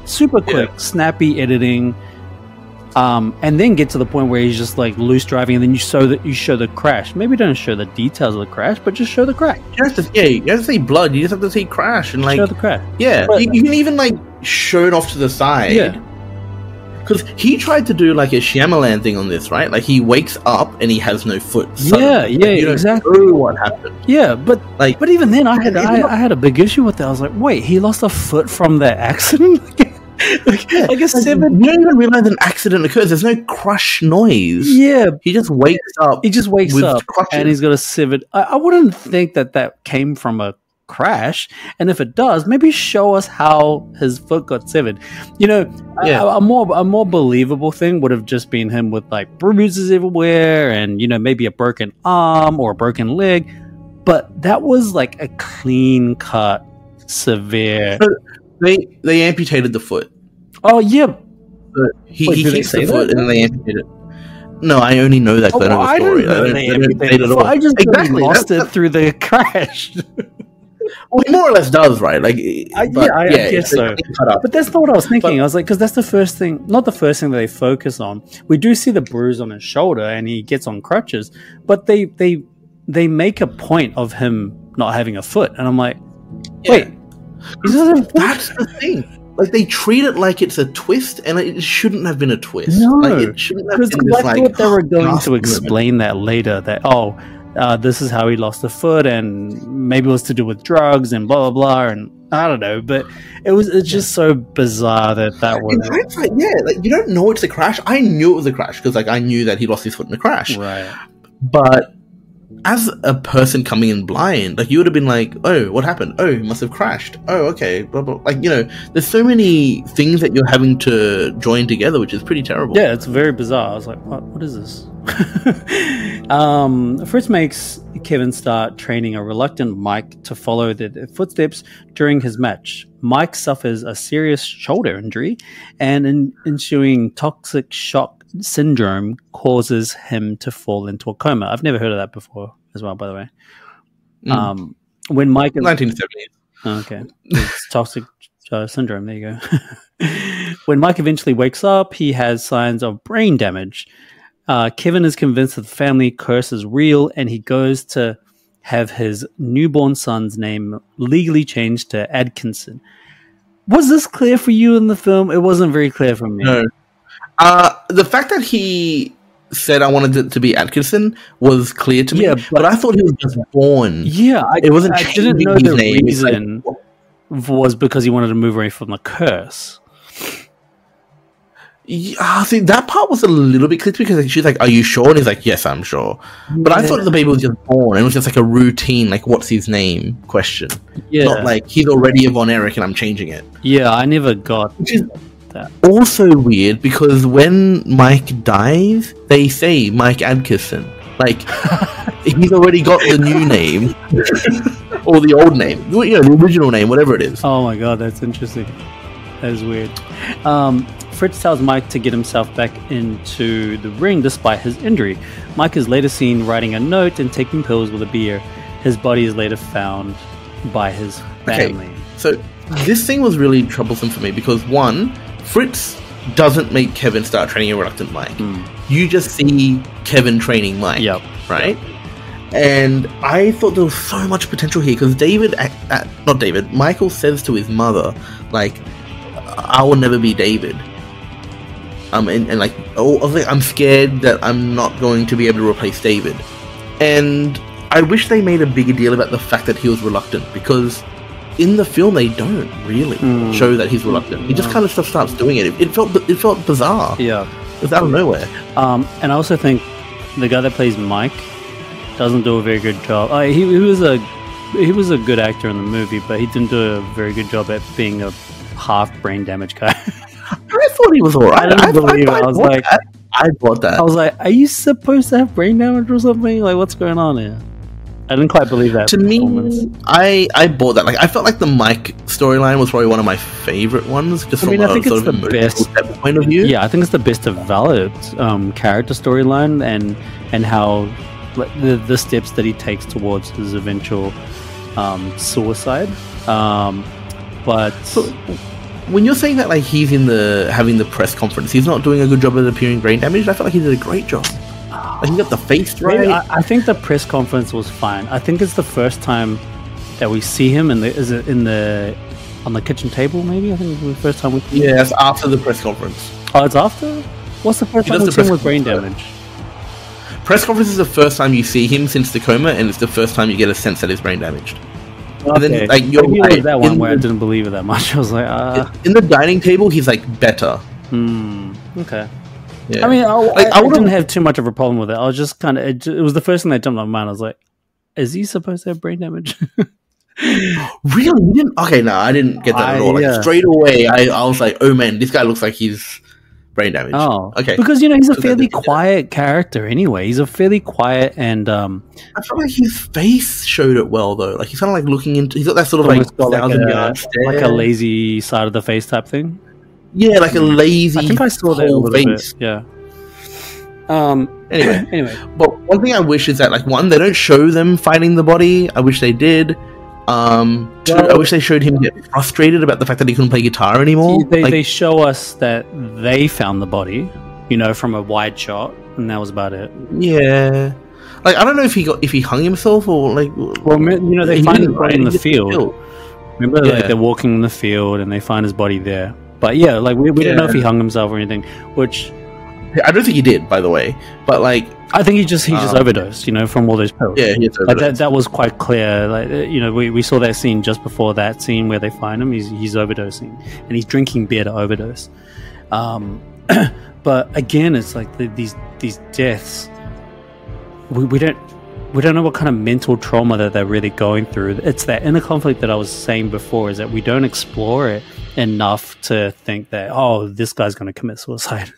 super quick, snappy editing, and then get to the point where he's just like loose driving, and then you show the crash. Maybe don't show the details of the crash, but just show the crash. You have to say blood. You just have to say crash and like show the crash. Yeah, but, you can even like show it off to the side. Yeah, because he tried to do like a Shyamalan thing on this, right? Like, he wakes up and he has no foot. Suddenly. Yeah, you don't exactly. know what happened. Yeah, but even then, I had a big issue with that. I was like, wait, he lost a foot from that accident. I guess seven. You don't even realize an accident occurs. There's no crush noise. Yeah, he just wakes up. With crutches. And he's got a severed. I wouldn't think that came from a crash, and if it does, maybe show us how his foot got severed. A more believable thing would have just been him with like bruises everywhere, and maybe a broken arm or a broken leg. But that was like a clean cut, severe. They amputated the foot. Oh yeah. But he Wait, do they hits say the foot that? and then they amputate it. No, I only know that because I know the I story. didn't know don't- they don't amputated say it at the all. foot. I just Exactly. lost it through the crash. Well, he more or less does, right? Like, I guess so. But that's not what I was thinking. I was like, because that's the first thing, not the first thing that they focus on. We do see the bruise on his shoulder, and he gets on crutches. But they make a point of him not having a foot, and I'm like, wait, he doesn't have a foot? That's the thing. Like, they treat it like it's a twist, and it shouldn't have been a twist. No, like, it shouldn't have because been this, I thought they were going last to explain that later. That this is how he lost the foot, and maybe it was to do with drugs and blah blah blah, and I don't know. But it's just so bizarre that was. In hindsight, like, you don't know it's a crash. I knew it was a crash because, like, I knew that he lost his foot in a crash. Right. But as a person coming in blind, like, you would have been like, oh, what happened? Oh, he must have crashed. Oh, okay. Blah, blah. Like, you know, there's so many things that you're having to join together, which is pretty terrible. Yeah, it's very bizarre. I was like, what is this? Fritz makes Kevin start training a reluctant Mike to follow the footsteps during his match. Mike suffers a serious shoulder injury, and an ensuing toxic shock syndrome causes him to fall into a coma. I've never heard of that before as well, by the way. When Mike... 1970s. Okay. It's toxic syndrome. There you go. When Mike eventually wakes up, he has signs of brain damage. Kevin is convinced that the family curse is real, and he goes to have his newborn son's name legally changed to Atkinson. Was this clear for you in the film? It wasn't very clear for me. No. The fact that he said I wanted it to be Atkinson was clear to me, but I thought he was just born. Yeah, I didn't know his the name. reason was because he wanted to move away from the curse. Yeah, see, that part was a little bit clear because she's like, "Are you sure?" And he's like, "Yes, I'm sure." But I thought the baby was just born, and it was just like a routine, like, "What's his name?" question. Yeah, not like he's already a Von Erich and I'm changing it. Yeah, I never got Which is that. Also weird because when Mike dies, they say Mike Atkinson. Like, he's already got the new name or the old name, you know, the original name, whatever it is. Oh my god, that's interesting. That is weird. Fritz tells Mike to get himself back into the ring despite his injury. Mike is later seen writing a note and taking pills with a beer. His body is later found by his family. Okay, so this thing was really troublesome for me because, one, Fritz doesn't make Kevin start training a reluctant Mike. You just see Kevin training Mike, right? And I thought there was so much potential here because Michael says to his mother, like, I will never be David. And like, I was like, I'm scared that I'm not going to be able to replace David. And I wish they made a bigger deal about the fact that he was reluctant because in the film they don't really show that he's reluctant. He just kind of starts doing it. It felt bizarre. Yeah, it was out of nowhere. And I also think the guy that plays Mike doesn't do a very good job. He was a good actor in the movie, but he didn't do a very good job at being a half brain damaged guy. I thought he was alright. I didn't believe it. I bought that. I was like, are you supposed to have brain damage or something? Like, what's going on here? I didn't quite believe that. To me, I bought that. Like, I felt like the Mike storyline was probably one of my favorite ones. Just from I think a it's sort of the best point of view. Yeah, I think it's the best developed character storyline and how like, the steps that he takes towards his eventual suicide. But so, when you're saying that, like, he's having the press conference, he's not doing a good job at appearing brain damaged. I felt like he did a great job. Like, he got the face right. Maybe, I think the press conference was fine. I think it's the first time that we see him on the kitchen table. Maybe I think it's the first time we. Yeah, it's after the press conference. Oh, it's after. What's the first time we see him with brain damage? Press conference is the first time you see him since the coma, and it's the first time you get a sense that he's brain damaged. Okay. And then, like, maybe it was that one where I didn't believe it that much. I was like, in the dining table, he's like better. Okay. Yeah. I mean, I didn't have too much of a problem with it. I was just kind of, it was the first thing that jumped on my mind. I was like, is he supposed to have brain damage? Really? You didn't? Okay, no, I didn't get that at all. Like, straight away, I was like, oh man, this guy looks like he's brain damaged. Oh, okay. Because, he's a fairly quiet character anyway. He's a fairly quiet and... I felt like his face showed it well, though. Like, he's kind of like looking into... He's got that sort of like 1,000-yard stare. Like a lazy side of the face type thing? Yeah, like a lazy. I think I saw that a whole little face. bit. Yeah. Anyway, but one thing I wish is that, like, one, they don't show them fighting the body. I wish they did. Two, I wish they showed him get frustrated about the fact that he couldn't play guitar anymore. They show us that they found the body, you know, from a wide shot, and that was about it. Yeah, like I don't know if he hung himself or like. Well, you know, they find his body in the field. Killed. Remember, like they're walking in the field and they find his body there. But yeah, like we don't know if he hung himself or anything. Which I don't think he did, by the way. But like, I think he just overdosed, you know, from all those pills. Yeah, he overdosed. That was quite clear. Like, you know, we saw that scene just before that scene where they find him. He's overdosing and he's drinking beer to overdose. But again, it's like these deaths. We don't know what kind of mental trauma that they're really going through. It's that inner conflict that I was saying before, is that we don't explore it enough to think that, oh, this guy's going to commit suicide.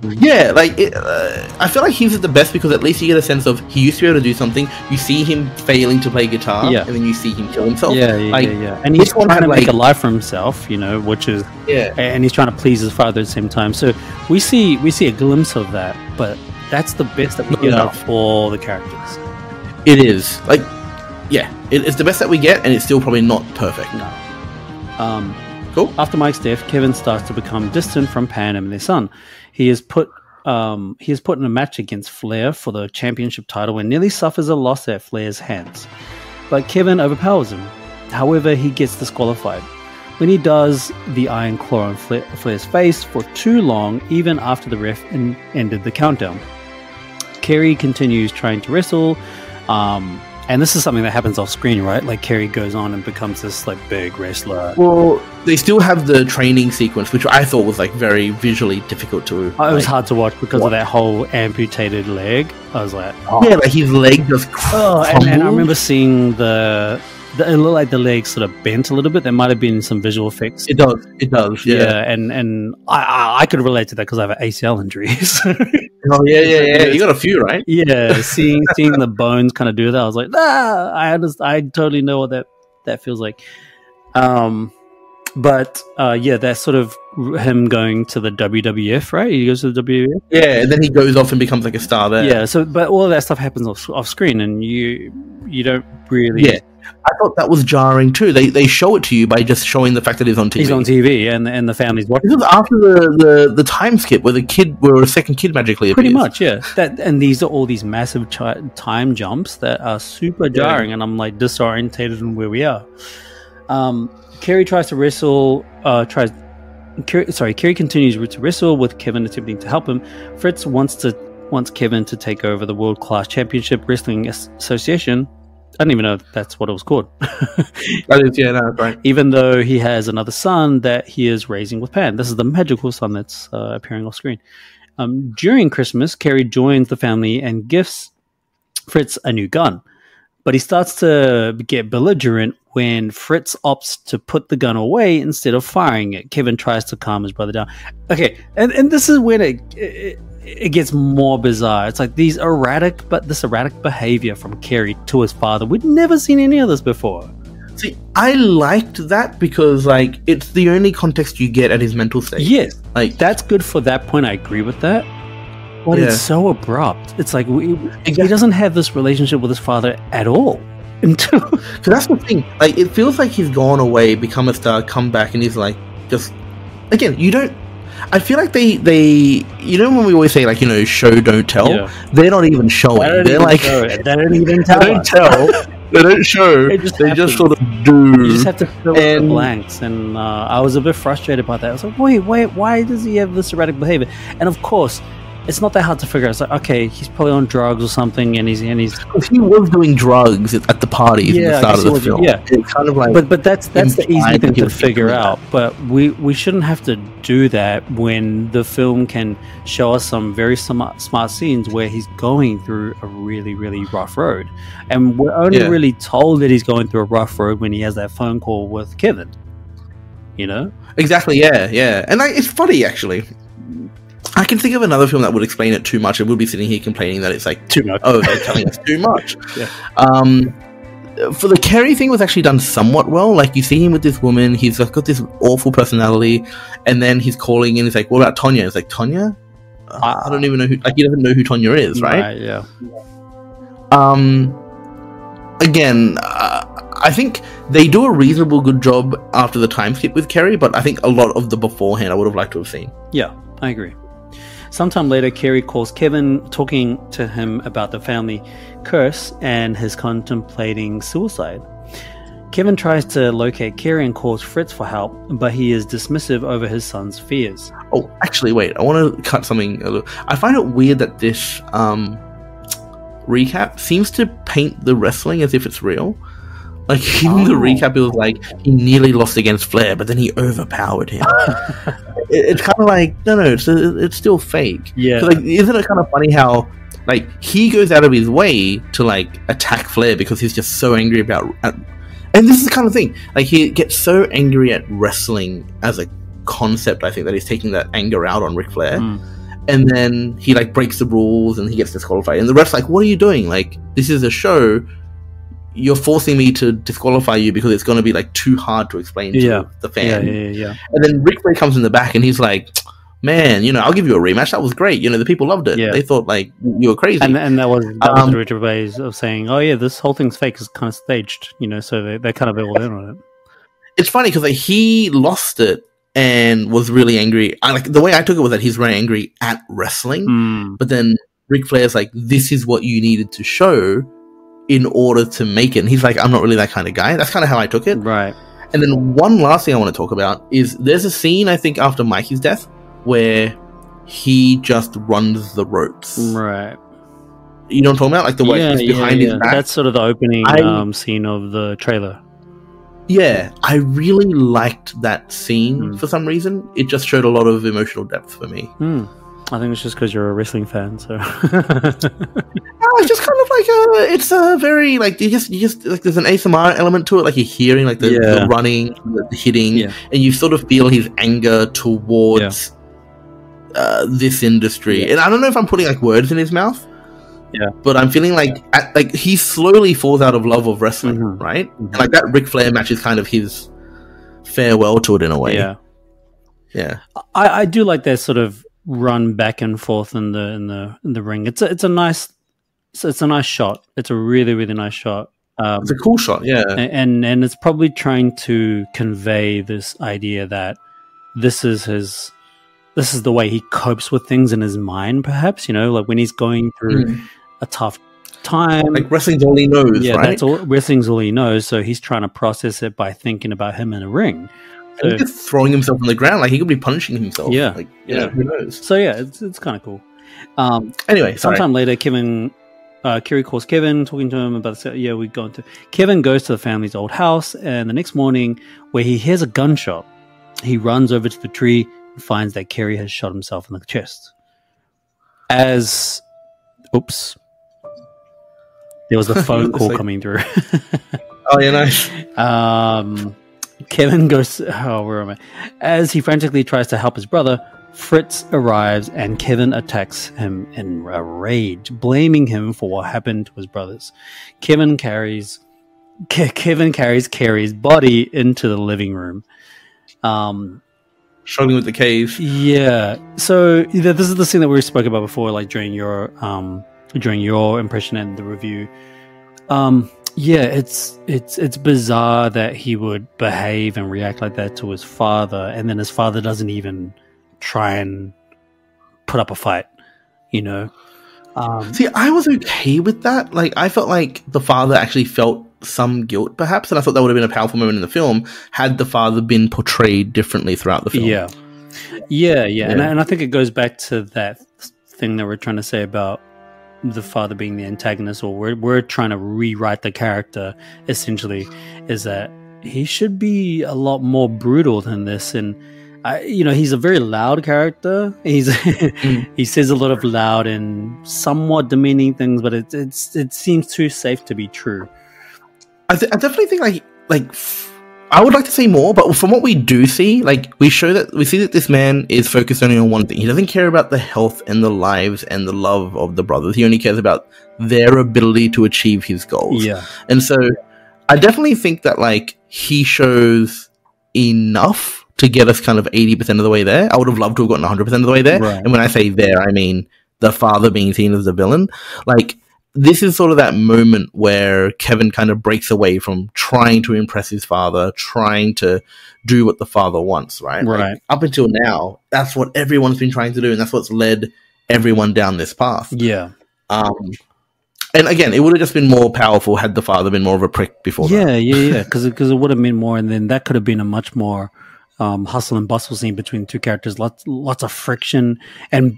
Yeah, like I feel like he's the best because at least you get a sense of he used to be able to do something. You see him failing to play guitar, and then you see him kill himself. Yeah. And he's trying to make a life for himself, you know, which is and he's trying to please his father at the same time. So we see a glimpse of that, but that's the best that we get out of all the characters. It is like, it's the best that we get, and it's still probably not perfect. No. Cool. After Mike's death, Kevin starts to become distant from Pam and their son. He is put in a match against Flair for the championship title and nearly suffers a loss at Flair's hands. But Kevin overpowers him. However, he gets disqualified. When he does, the Iron Claw on Flair's face for too long, even after the ref ended the countdown. Kerry continues trying to wrestle, and this is something that happens off screen, right? Like Kerry goes on and becomes this like big wrestler. Well, they still have the training sequence, which I thought was like very visually difficult to. It was hard to watch because of that whole amputated leg. I was like, like his leg just. And I remember seeing it looked like the leg sort of bent a little bit. There might have been some visual effects. It does. Yeah, and I could relate to that because I have ACL injuries. Oh yeah. You got a few, right? Yeah, seeing the bones kind of do that, I was like, I totally know what that feels like. But that's sort of him going to the WWF, right? He goes to the WWF. Yeah, and then he goes off and becomes like a star there. Yeah. So, but all of that stuff happens off screen, and you don't really. Yeah. I thought that was jarring too. They show it to you by just showing the fact that he's on TV. He's on TV, and the family's watching. This was after the time skip where a second kid magically appears. Pretty much, yeah. And these are all these massive time jumps that are super jarring, and I'm like disorientated in where we are. Kerry tries to wrestle. Kerry continues to wrestle with Kevin attempting to help him. Fritz wants Kevin to take over the World Class Championship Wrestling Association. I don't even know if that's what it was called. That is, yeah, no, right. Even though he has another son that he is raising with Pam. This is the magical son that's appearing off screen. During Christmas, Kerry joins the family and gifts Fritz a new gun. But he starts to get belligerent when Fritz opts to put the gun away instead of firing it. Kevin tries to calm his brother down. Okay, and this is when it gets more bizarre. It's like this erratic behavior from Kerry to his father. We'd never seen any of this before. See, I liked that because like it's the only context you get at his mental state. Yes, like that's good for that point. I agree with that. But it's so abrupt. It's like he doesn't have this relationship with his father at all. So that's the thing. Like it feels like he's gone away, become a star, come back, and he's like just again. You don't. I feel like they you know when we always say like, you know, show don't tell, they're not even showing. They're like they don't even tell. They don't tell. They don't show. They just sort of do. You just have to fill in the blanks, and I was a bit frustrated about that. I was like, wait, why does he have this erratic behavior? And of course, it's not that hard to figure out. It's like, okay, he's probably on drugs or something, and he's. Because he was doing drugs at the parties at the start of the film. Yeah, it's kind of like. But that's the easy thing to figure out. But we shouldn't have to do that when the film can show us some very smart scenes where he's going through a really, really rough road, and we're only really told that he's going through a rough road when he has that phone call with Kevin. You know. Exactly. Yeah, and it's funny actually. I can think of another film that would explain it too much. I would be sitting here complaining that it's like too much. Oh, they're telling us too much. for the Kerry thing was actually done somewhat well. Like, you see him with this woman, he's got this awful personality, and then he's calling and he's like, what about Tonya? It's like, Tonya? I don't even know who, like, he doesn't know who Tonya is, right? Yeah. Again, I think they do a reasonable good job after the time skip with Kerry, but I think a lot of the beforehand I would have liked to have seen. Yeah, I agree. Sometime later, Kerry calls Kevin, talking to him about the family curse and his contemplating suicide. Kevin tries to locate Kerry and calls Fritz for help, but he is dismissive over his son's fears. Oh, actually, wait. I want to cut something a little. I find it weird that this recap seems to paint the wrestling as if it's real. Like, in the recap, it was like, he nearly lost against Flair, but then he overpowered him. It's kind of like, no, it's still fake. Yeah. Like, isn't it kind of funny how, like, he goes out of his way to, like, attack Flair because he's just so angry about... and this is the kind of thing, like, he gets so angry at wrestling as a concept, I think, that he's taking that anger out on Ric Flair. And then he, like, breaks the rules and he gets disqualified. And the ref's like, what are you doing? Like, this is a show... You're forcing me to disqualify you because it's going to be like too hard to explain to the fan. Yeah. And then Ric Flair comes in the back and he's like, man, I'll give you a rematch. That was great. The people loved it. Yeah. They thought like you were crazy. And that was Richard ways of saying, oh yeah, this whole thing's fake. It's kind of staged, so they kind of all in on it. It's funny because like, he lost it and was really angry. Like, the way I took it was that he's very angry at wrestling. But then Ric Flair's like, this is what you needed to show in order to make it. And he's like, I'm not really that kind of guy. That's kind of how I took it. Right. And then one last thing I want to talk about is there's a scene, I think, after Mikey's death where he just runs the ropes. Right. You know what I'm talking about? Like the way he's behind his back. That's sort of the opening scene of the trailer. Yeah. I really liked that scene for some reason. It just showed a lot of emotional depth for me. I think it's just because you're a wrestling fan, so. It's just kind of like it's a very like you just like there's an ASMR element to it, like you're hearing like the running, the hitting, and you sort of feel his anger towards this industry. And I don't know if I'm putting like words in his mouth, but I'm feeling like he slowly falls out of love of wrestling, right? And like that Ric Flair match is kind of his farewell to it in a way. Yeah. I do like that sort of run back and forth in the ring. It's a nice shot. It's a really, really nice shot. It's a cool shot, yeah. And it's probably trying to convey this idea that this is the way he copes with things in his mind, perhaps, like when he's going through a tough time. Like wrestling's all he knows, right? Wrestling's all he knows, so he's trying to process it by thinking about him in a ring. And he's just throwing himself on the ground, like he could be punishing himself. Yeah. Like, who knows? So it's kind of cool. Anyway, sometime later, Kerry calls Kevin, talking to him about Kevin goes to the family's old house, and the next morning, where he hears a gunshot, he runs over to the tree and finds that Kerry has shot himself in the chest. There was a phone call coming through. Oh, yeah, nice. Kevin goes... where am I? As he frantically tries to help his brother, Fritz arrives and Kevin attacks him in a rage, blaming him for what happened to his brothers. Kevin carries Kerry's body into the living room. Struggling with the cave. Yeah. So this is the scene that we spoke about before, like during your impression and the review. It's bizarre that he would behave and react like that to his father, and then his father doesn't even try and put up a fight, See, I was okay with that. Like, I felt like the father actually felt some guilt, perhaps, and I thought that would have been a powerful moment in the film had the father been portrayed differently throughout the film. Yeah. And I think it goes back to that thing that we're trying to say about the father being the antagonist, or we're trying to rewrite the character, essentially, is that he should be a lot more brutal than this. And he's a very loud character. He says a lot of loud and somewhat demeaning things, but it seems too safe to be true. I definitely think like I would like to say more, but from what we do see, like we see that this man is focused only on one thing. He doesn't care about the health and the lives and the love of the brothers. He only cares about their ability to achieve his goals. Yeah. And so I definitely think that like he shows enough to get us kind of 80% of the way there. I would have loved to have gotten 100% of the way there. Right. And when I say there, I mean the father being seen as the villain. Like, this is sort of that moment where Kevin kind of breaks away from trying to impress his father, trying to do what the father wants, right? Right. Like, up until now, that's what everyone's been trying to do, and that's what's led everyone down this path. Yeah. And again, it would have just been more powerful had the father been more of a prick before that. Yeah. Because it would have been more, and then that could have been a much more hustle and bustle scene between the two characters. Lots of friction, and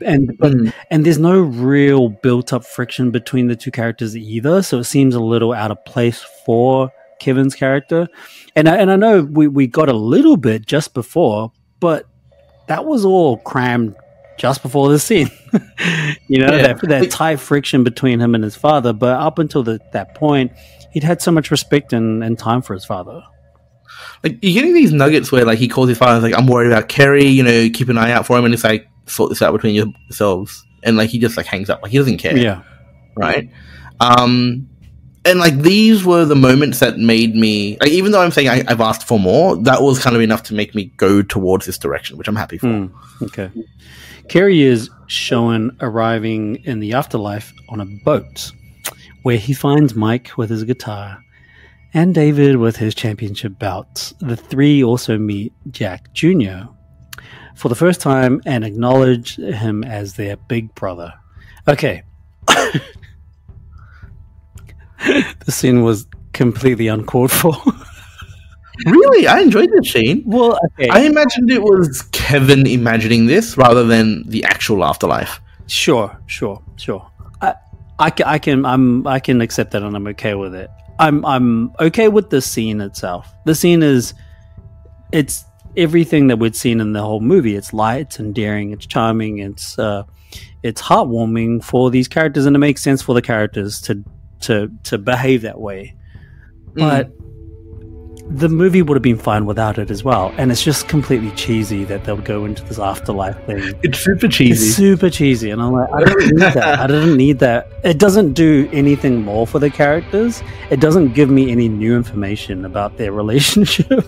there's no real built up friction between the two characters either. So it seems a little out of place for Kevin's character. And I know we got a little bit just before, but that was all crammed just before the scene. That tight friction between him and his father. But up until that point, he'd had so much respect and time for his father. Like, you're getting these nuggets where, like, he calls his father, and is like, I'm worried about Kerry, keep an eye out for him, and it's like, sort this out between yourselves. And, like, he just, like, hangs up. Like, he doesn't care. Yeah. Right? And, like, these were the moments that made me, like, even though I'm saying I've asked for more, that was kind of enough to make me go towards this direction, which I'm happy for. Okay. Kerry is shown arriving in the afterlife on a boat, where he finds Mike with his guitar and David with his championship bouts. The three also meet Jack Jr. for the first time and acknowledge him as their big brother. Okay. The scene was completely uncalled for. Really? I enjoyed this scene. Well, okay. I imagined it was Kevin imagining this rather than the actual afterlife. Sure. I can accept that, and I'm okay with it. I'm okay with the scene itself. The scene it's everything that we'd seen in the whole movie. It's light, it's endearing, it's charming, it's heartwarming for these characters, and it makes sense for the characters to behave that way. But the movie would have been fine without it as well, and it's just completely cheesy that they'll go into this afterlife thing. It's super cheesy. And I'm like, I don't need that. I didn't need that. It doesn't do anything more for the characters. It doesn't give me any new information about their relationship.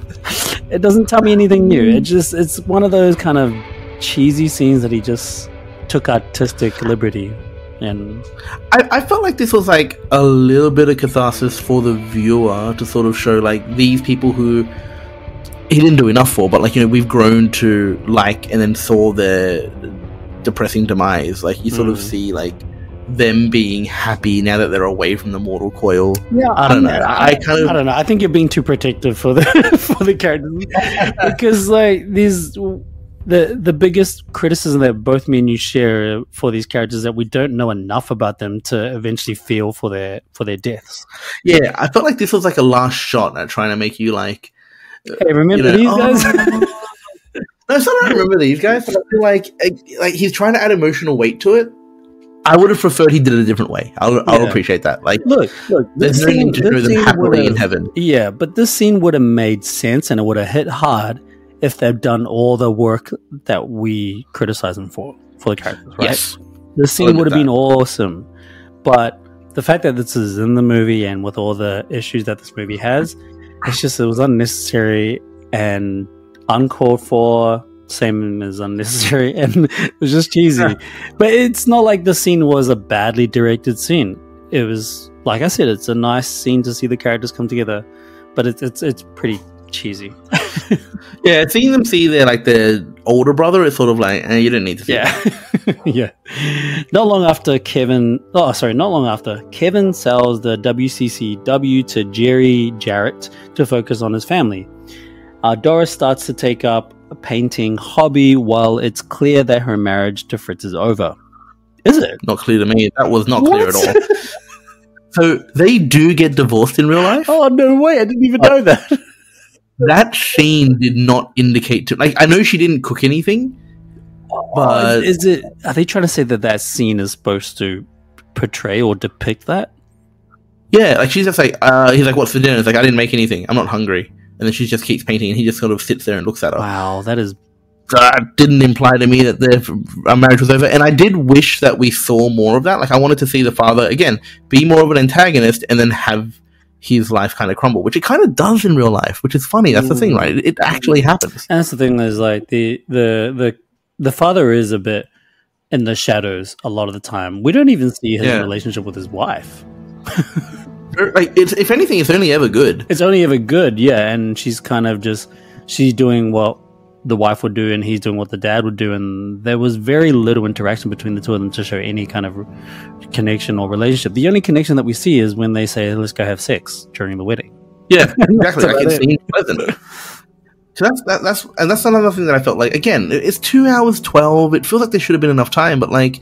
It doesn't tell me anything new. It's one of those kind of cheesy scenes that he just took artistic liberty. And I felt like this was like a little bit of catharsis for the viewer to sort of show like these people who he didn't do enough for, but like, we've grown to like and then saw their depressing demise. Like, you sort of see like them being happy now that they're away from the mortal coil. Yeah, I don't know. I don't know. I think you're being too protective for the for the characters, because like these. The biggest criticism that both me and you share for these characters is that we don't know enough about them to eventually feel for their deaths. Yeah, I felt like this was like a last shot at trying to make you like, hey, remember these guys? No, so I don't remember these guys, but I feel like he's trying to add emotional weight to it. I would have preferred he did it a different way. I'll appreciate that. Like, look, there's no need to show them happily in heaven. Yeah, but this scene would have made sense, and it would have hit hard if they've done all the work that we criticize them for the characters, right? Yes. The scene would have been awesome. But the fact that this is in the movie and with all the issues that this movie has, it was unnecessary and uncalled for, same as unnecessary, and it was just cheesy. But it's not like the scene was a badly directed scene. It was, like I said, it's a nice scene to see the characters come together, but it's pretty cheesy. Yeah, seeing them see their older brother is sort of like, you didn't need to see that. Yeah. Not long after Kevin sells the WCCW to Jerry Jarrett to focus on his family. Doris starts to take up a painting hobby while it's clear that her marriage to Fritz is over. Is it? Not clear to me. That was not clear at all. So they do get divorced in real life? Oh, no way. I didn't even know that. That scene did not indicate to, like, I know she didn't cook anything, but are they trying to say that scene is supposed to portray or depict that? Yeah, like, she's just like, he's like, what's for dinner? It's like, I didn't make anything. I'm not hungry. And then she just keeps painting, and he just sort of sits there and looks at her. Wow, that is... That didn't imply to me that their marriage was over. And I did wish that we saw more of that. Like, I wanted to see the father, again, be more of an antagonist and then have his life kind of crumble, which it kind of does in real life, which is funny. That's the thing, right? It actually happens. And that's the thing is like the father is a bit in the shadows a lot of the time. We don't even see his relationship with his wife. Like, if anything, it's only ever good. It's only ever good, yeah. And she's kind of she's doing what the wife would do, and he's doing what the dad would do, and there was very little interaction between the two of them to show any kind of connection or relationship. The only connection that we see is when they say, "Let's go have sex" during the wedding. Yeah, exactly. Like, it seems pleasant. So that's another thing that I felt like. Again, it's 2 hours 12. It feels like there should have been enough time, but like,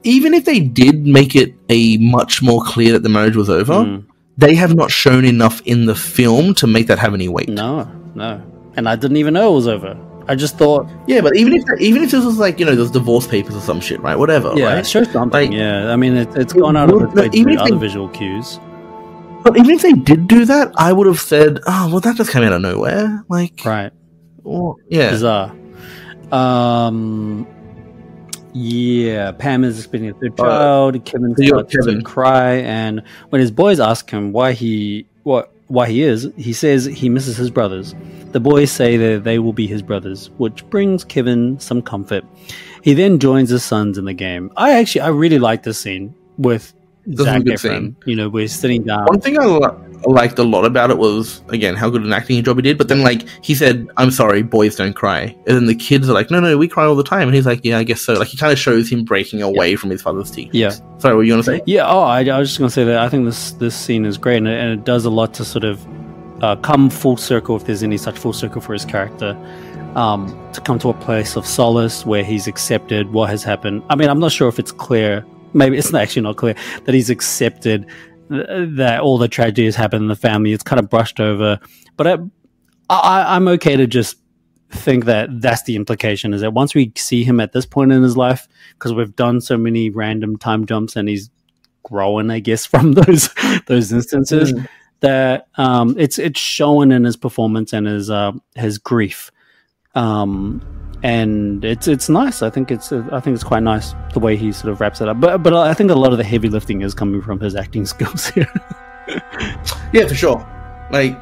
even if they did make it a much more clear that the marriage was over, they have not shown enough in the film to make that have any weight. No. And I didn't even know it was over. I just thought... Yeah, but even if this was like, those divorce papers or some shit, right? Whatever, yeah, right? It shows something, like, yeah. I mean, it's gone out of its way to do other visual cues. But even if they did do that, I would have said, oh, well, that just came out of nowhere. Like... Right. Or, yeah. Bizarre. Yeah, Pam is expecting a third child. Kevin starts to cry, and when his boys ask him why he is, he says he misses his brothers. The boys say that they will be his brothers, which brings Kevin some comfort. He then joins his sons in the game. I really like this scene with Zac Efron. We're sitting down. One thing I liked a lot about it was, again, how good an acting job he did. But then, like, he said, "I'm sorry, boys don't cry." And then the kids are like, "No, we cry all the time." And he's like, "Yeah, I guess so." Like, he kind of shows him breaking away from his father's teeth. Yeah. Sorry, what were you going to say? Yeah. Oh, I was just going to say that I think this scene is great, and it does a lot to sort of come full circle, if there's any such full circle for his character, to come to a place of solace where he's accepted what has happened. I mean, I'm not sure if it's clear. Maybe it's actually not clear that he's accepted that all the tragedies happen in the family. It's kind of brushed over, but I'm okay to just think that that's the implication, is that once we see him at this point in his life, because we've done so many random time jumps and he's growing, I guess, from those instances, that it's showing in his performance and his grief, and it's nice. I think it's quite nice the way he sort of wraps it up. But I think a lot of the heavy lifting is coming from his acting skills here. Yeah, for sure. Like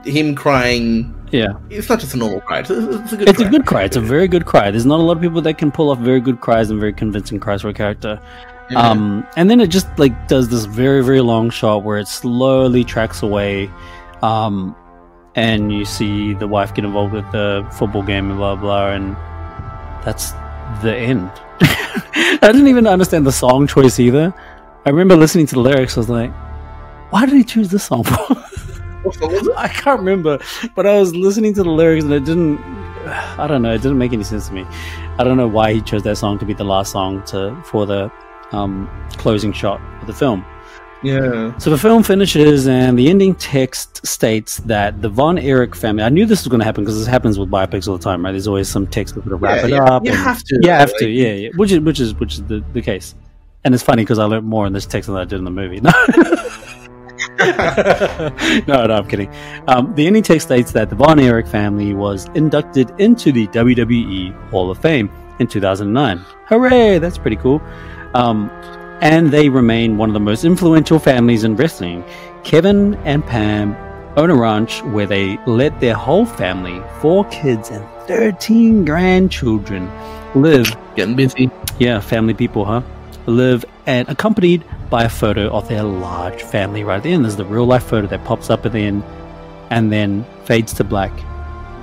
him crying. Yeah, it's not just a normal cry. It's a good. It's a good cry. It's a very good cry. There's not a lot of people that can pull off very good cries and very convincing cries for a character. And then it just like does this very, very long shot where it slowly tracks away, and you see the wife get involved with the football game and blah blah, and that's the end. I didn't even understand the song choice either. I remember listening to the lyrics. I was like, why did he choose this song for? What song was it? I can't remember, but I was listening to the lyrics and it didn't make any sense to me. I don't know why he chose that song to be the last song for the closing shot of the film. Yeah. So the film finishes, and the ending text states that the Von Erich family. I knew this was going to happen because this happens with biopics all the time, right? There's always some text that sort of wrap it up. You have to. Yeah, have to. Yeah. Which is the case. And it's funny because I learned more in this text than I did in the movie. No, I'm kidding. The ending text states that the Von Erich family was inducted into the WWE Hall of Fame in 2009. Hooray! That's pretty cool. And they remain one of the most influential families in wrestling. Kevin and Pam own a ranch where they let their whole family, 4 kids and 13 grandchildren, live. Getting busy. Yeah, family people, huh? Live, and accompanied by a photo of their large family right at the end. There's the real life photo that pops up at the end and then fades to black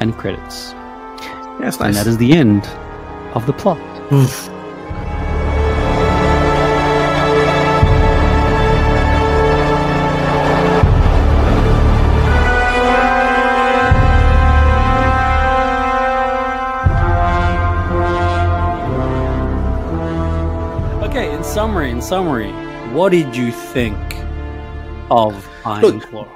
and credits. Yeah, that's nice. And that is the end of the plot. In summary, what did you think of Iron Claw?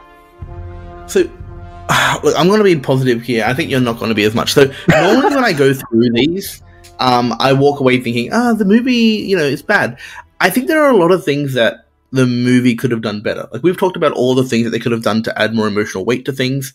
So, look, I'm going to be positive here. I think you're not going to be as much. So, normally when I go through these, I walk away thinking, the movie, is bad. I think there are a lot of things that the movie could have done better. Like, we've talked about all the things that they could have done to add more emotional weight to things.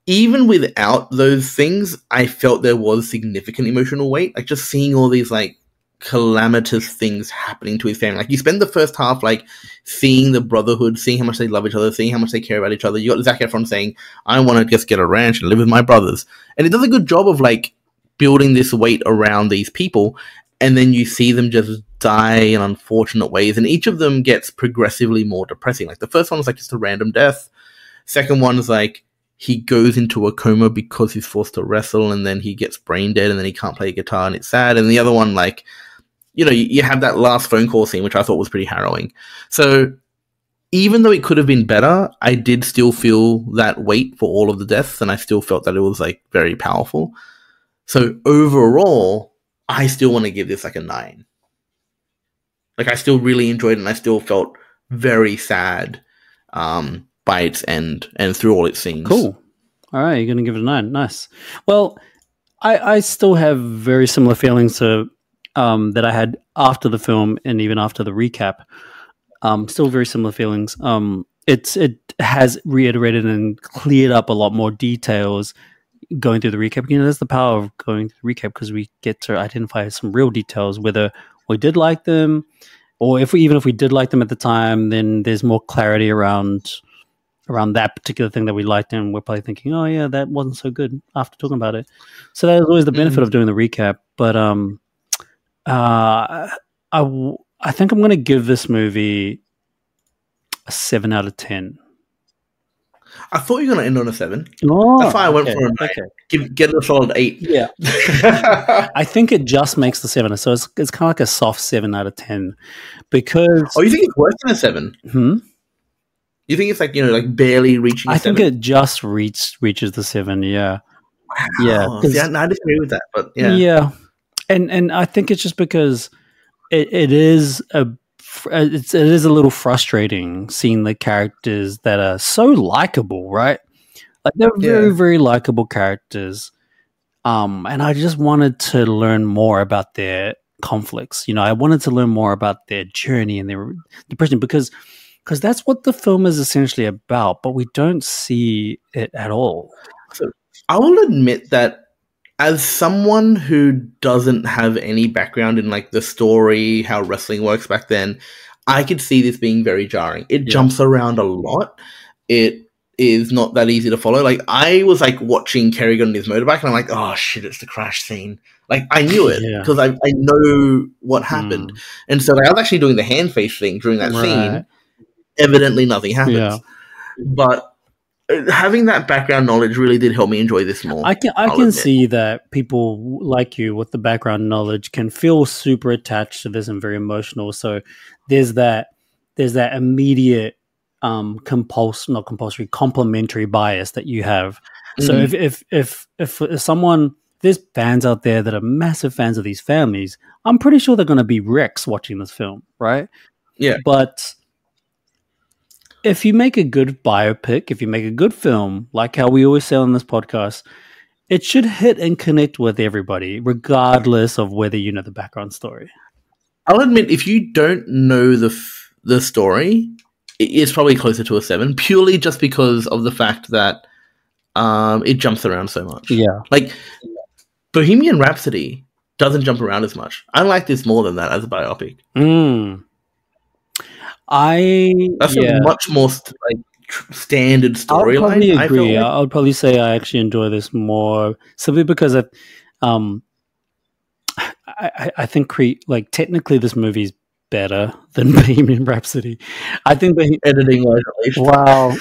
Even without those things, I felt there was significant emotional weight. Like, just seeing all these, like, calamitous things happening to his family. Like, you spend the first half like seeing the brotherhood, seeing how much they love each other, seeing how much they care about each other. You got Zac Efron saying, "I want to just get a ranch and live with my brothers," and it does a good job of like building this weight around these people. And then you see them just die in unfortunate ways, and each of them gets progressively more depressing. Like, the first one is like just a random death. Second one is like he goes into a coma because he's forced to wrestle, and then he gets brain dead, and then he can't play guitar, and it's sad. And the other one, like, you have that last phone call scene, which I thought was pretty harrowing. So even though it could have been better, I did still feel that weight for all of the deaths, and I still felt that it was like very powerful. So overall, I still want to give this like a 9. Like, I still really enjoyed it, and I still felt very sad by its end and through all its scenes. Cool. All right, you're going to give it a 9. Nice. Well, I still have very similar feelings to that I had after the film and even after the recap. Still very similar feelings. It has reiterated and cleared up a lot more details going through the recap. There's the power of going through the recap, because we get to identify some real details, whether we did like them, or if we did like them at the time, then there's more clarity around that particular thing that we liked, and we're probably thinking, oh yeah, that wasn't so good after talking about it. So that is always the benefit of doing the recap. But I think I'm going to give this movie a 7 out of 10. I thought you were going to end on a 7. Oh, that's why I went for a 9. Okay. Get it a solid 8. Yeah. I think it just makes the 7. So it's kind of like a soft 7 out of 10. Because... Oh, you think it's worse than a 7? You think it's like, like barely reaching a 7? I think it just reaches the 7, yeah. Wow. Yeah. See, I disagree with that, but yeah. Yeah. And I think it's just because it is a little frustrating seeing the characters that are so likable, right? Like, they're very, very likable characters. And I just wanted to learn more about their conflicts. I wanted to learn more about their journey and their depression, because that's what the film is essentially about, but we don't see it at all. So I will admit that as someone who doesn't have any background in like the story, how wrestling works back then, I could see this being very jarring. It jumps around a lot. It is not that easy to follow. Like, I was like watching Kerrigan on his motorbike, and I'm like, oh shit, it's the crash scene. Like, I knew it because I know what happened. And so like, I was actually doing the hand face thing during that scene. Evidently nothing happens. Yeah. But having that background knowledge really did help me enjoy this more. I can see that people like you with the background knowledge can feel super attached to this and very emotional. So there's that immediate complementary bias that you have. So if someone, there's fans out there that are massive fans of these families, I'm pretty sure they're going to be wrecks watching this film, right? Yeah. But if you make a good biopic, if you make a good film, like how we always say on this podcast, it should hit and connect with everybody, regardless of whether you know the background story. I'll admit, if you don't know the story, it's probably closer to a 7, purely just because of the fact that it jumps around so much. Yeah. Like, Bohemian Rhapsody doesn't jump around as much. I like this more than that as a biopic. That's a much more standard storyline. I'll probably agree. I would probably say I actually enjoy this more simply because I think technically this movie's better than Bohemian Rhapsody. I think editing wise, at least. Wow,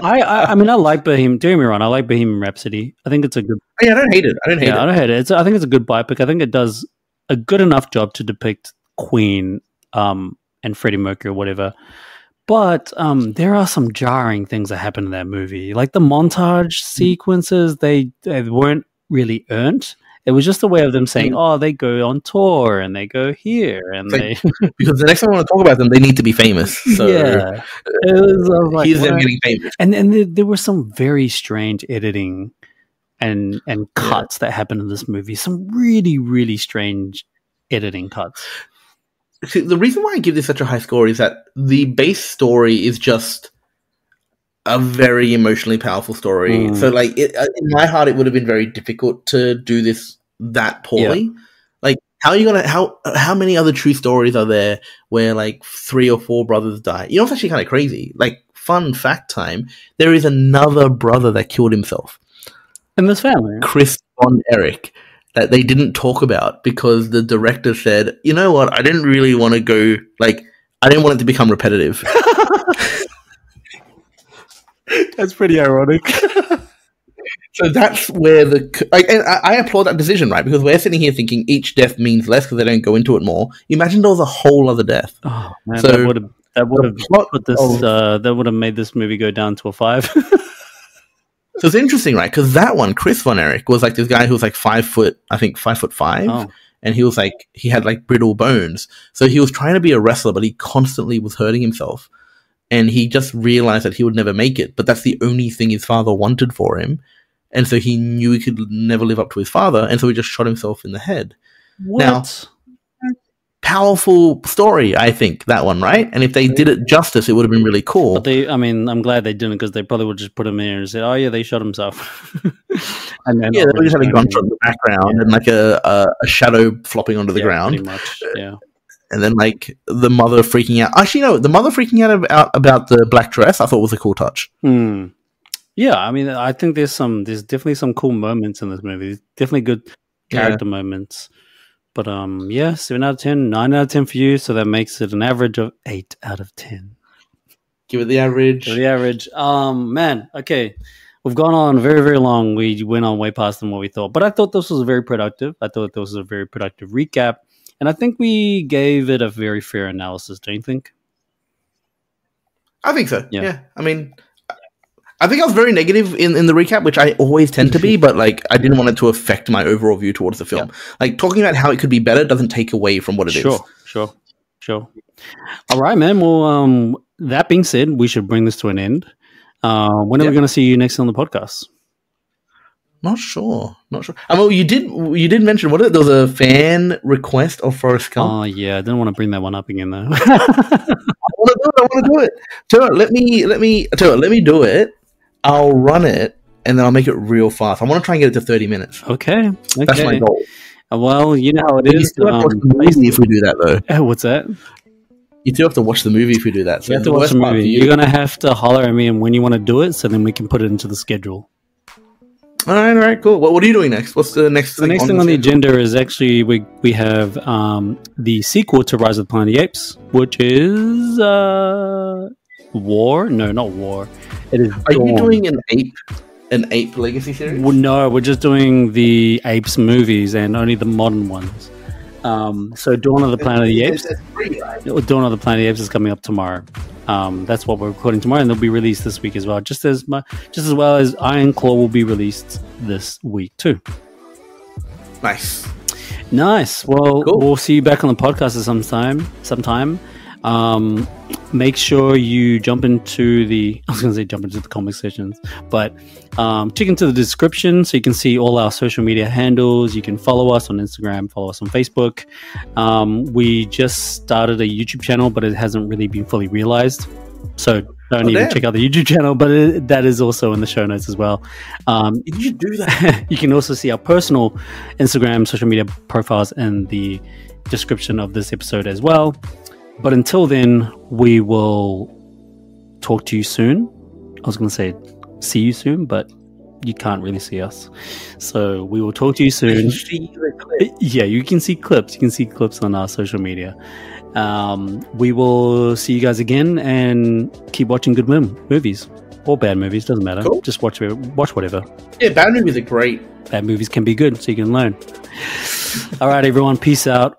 I mean, I like Bohemian. Don't get me wrong, I like Bohemian Rhapsody. I think it's a good. Yeah, I don't hate it. I don't hate it. I think it's a good biopic. I think it does a good enough job to depict Queen and Freddie Mercury or whatever. But there are some jarring things that happen in that movie. Like the montage sequences, they weren't really earned. It was just a way of them saying, oh, they go on tour and they go here. And because the next time I want to talk about them, they need to be famous. So yeah. It was like, he's them getting famous. And there were some very strange editing and cuts that happened in this movie. Some really, really strange editing cuts. See, the reason why I give this such a high score is that the base story is just a very emotionally powerful story. So, like, in my heart, it would have been very difficult to do this that poorly. Yeah. Like, How are you gonna how many other true stories are there where like 3 or 4 brothers die? You know, it's actually kind of crazy. Like, fun fact time: there is another brother that killed himself in this family, Chris von Erich, that they didn't talk about because the director said, "You know what? I didn't really want to go like I didn't want it to become repetitive." That's pretty ironic. So that's where and I applaud that decision, right? Because we're sitting here thinking each death means less because they don't go into it more. Imagine there was a whole other death. Oh man, so that would have made this movie go down to a 5. So it's interesting, right? Because that one, Chris von Erich, was like this guy who was like 5 foot, I think 5'5", and he was like he had like brittle bones. So he was trying to be a wrestler, but he constantly was hurting himself, and he just realized that he would never make it. But that's the only thing his father wanted for him. And so he knew he could never live up to his father, and so he just shot himself in the head. What? Now, powerful story, I think, that one, right? And if they did it justice, it would have been really cool. But I'm glad they didn't, because they probably would just put him in and say, "Oh yeah, they shot himself." And then they just had a gunshot in the background and like a shadow flopping onto the ground. Pretty much, yeah. And then like the mother freaking out. Actually, no, the mother freaking out about the black dress, I thought was a cool touch. Yeah, I mean, I think there's definitely some cool moments in this movie. There's definitely good character moments. But 7 out of 10, 9 out of 10 for you, so that makes it an average of 8 out of 10. Give it the average. Give it the average. Man, okay. We've gone on very, very long. We went on way past than what we thought. But I thought this was very productive. I thought this was a very productive recap. And I think we gave it a very fair analysis, don't you think? I think so. Yeah. I mean, I think I was very negative in the recap, which I always tend to be, but like I didn't want it to affect my overall view towards the film. Like talking about how it could be better doesn't take away from what it is. Sure. All right, man. Well, that being said, we should bring this to an end. When are we going to see you next on the podcast? Not sure. I mean, you did mention there was a fan request of Forrest Gump. Oh yeah, I didn't want to bring that one up again though. I want to do it. Tell let me do it. I'll run it and then I'll make it real fast. I want to try and get it to 30 minutes. Okay. That's my goal. Well, you know how it is. You still have to watch the movie if we do that, though. What's that? You do have to watch the movie if we do that. So you have to watch the movie. You're going to have to holler at me and when you want to do it, so then we can put it into the schedule. All right, cool. What are you doing next? What's the next thing? The next thing on the agenda is actually we have the sequel to Rise of the Planet of the Apes, which is War. No, not War. It is. Are you doing an ape legacy series? Well, no, we're just doing the Apes movies and only the modern ones. So Dawn of the Planet of the Apes. Dawn of the Planet of the Apes is coming up tomorrow. That's what we're recording tomorrow, and they'll be released this week as well. Just as well as Iron Claw will be released this week too. Nice. Well, cool. We'll see you back on the podcast at sometime. Make sure you jump into the comic sections, but check into the description so you can see all our social media handles. You can follow us on Instagram, follow us on Facebook. We just started a YouTube channel, but it hasn't really been fully realized. So don't even check out the YouTube channel, but that is also in the show notes as well. You should do that. You can also see our personal Instagram, social media profiles in the description of this episode as well. But until then, we will talk to you soon. I was going to say see you soon, but you can't really see us. So we will talk to you soon. Yeah, you can see clips. You can see clips on our social media. We will see you guys again and keep watching good movies. Or bad movies, doesn't matter. Cool. Just watch whatever. Yeah, bad movies are great. Bad movies can be good, so you can learn. All right, everyone. Peace out.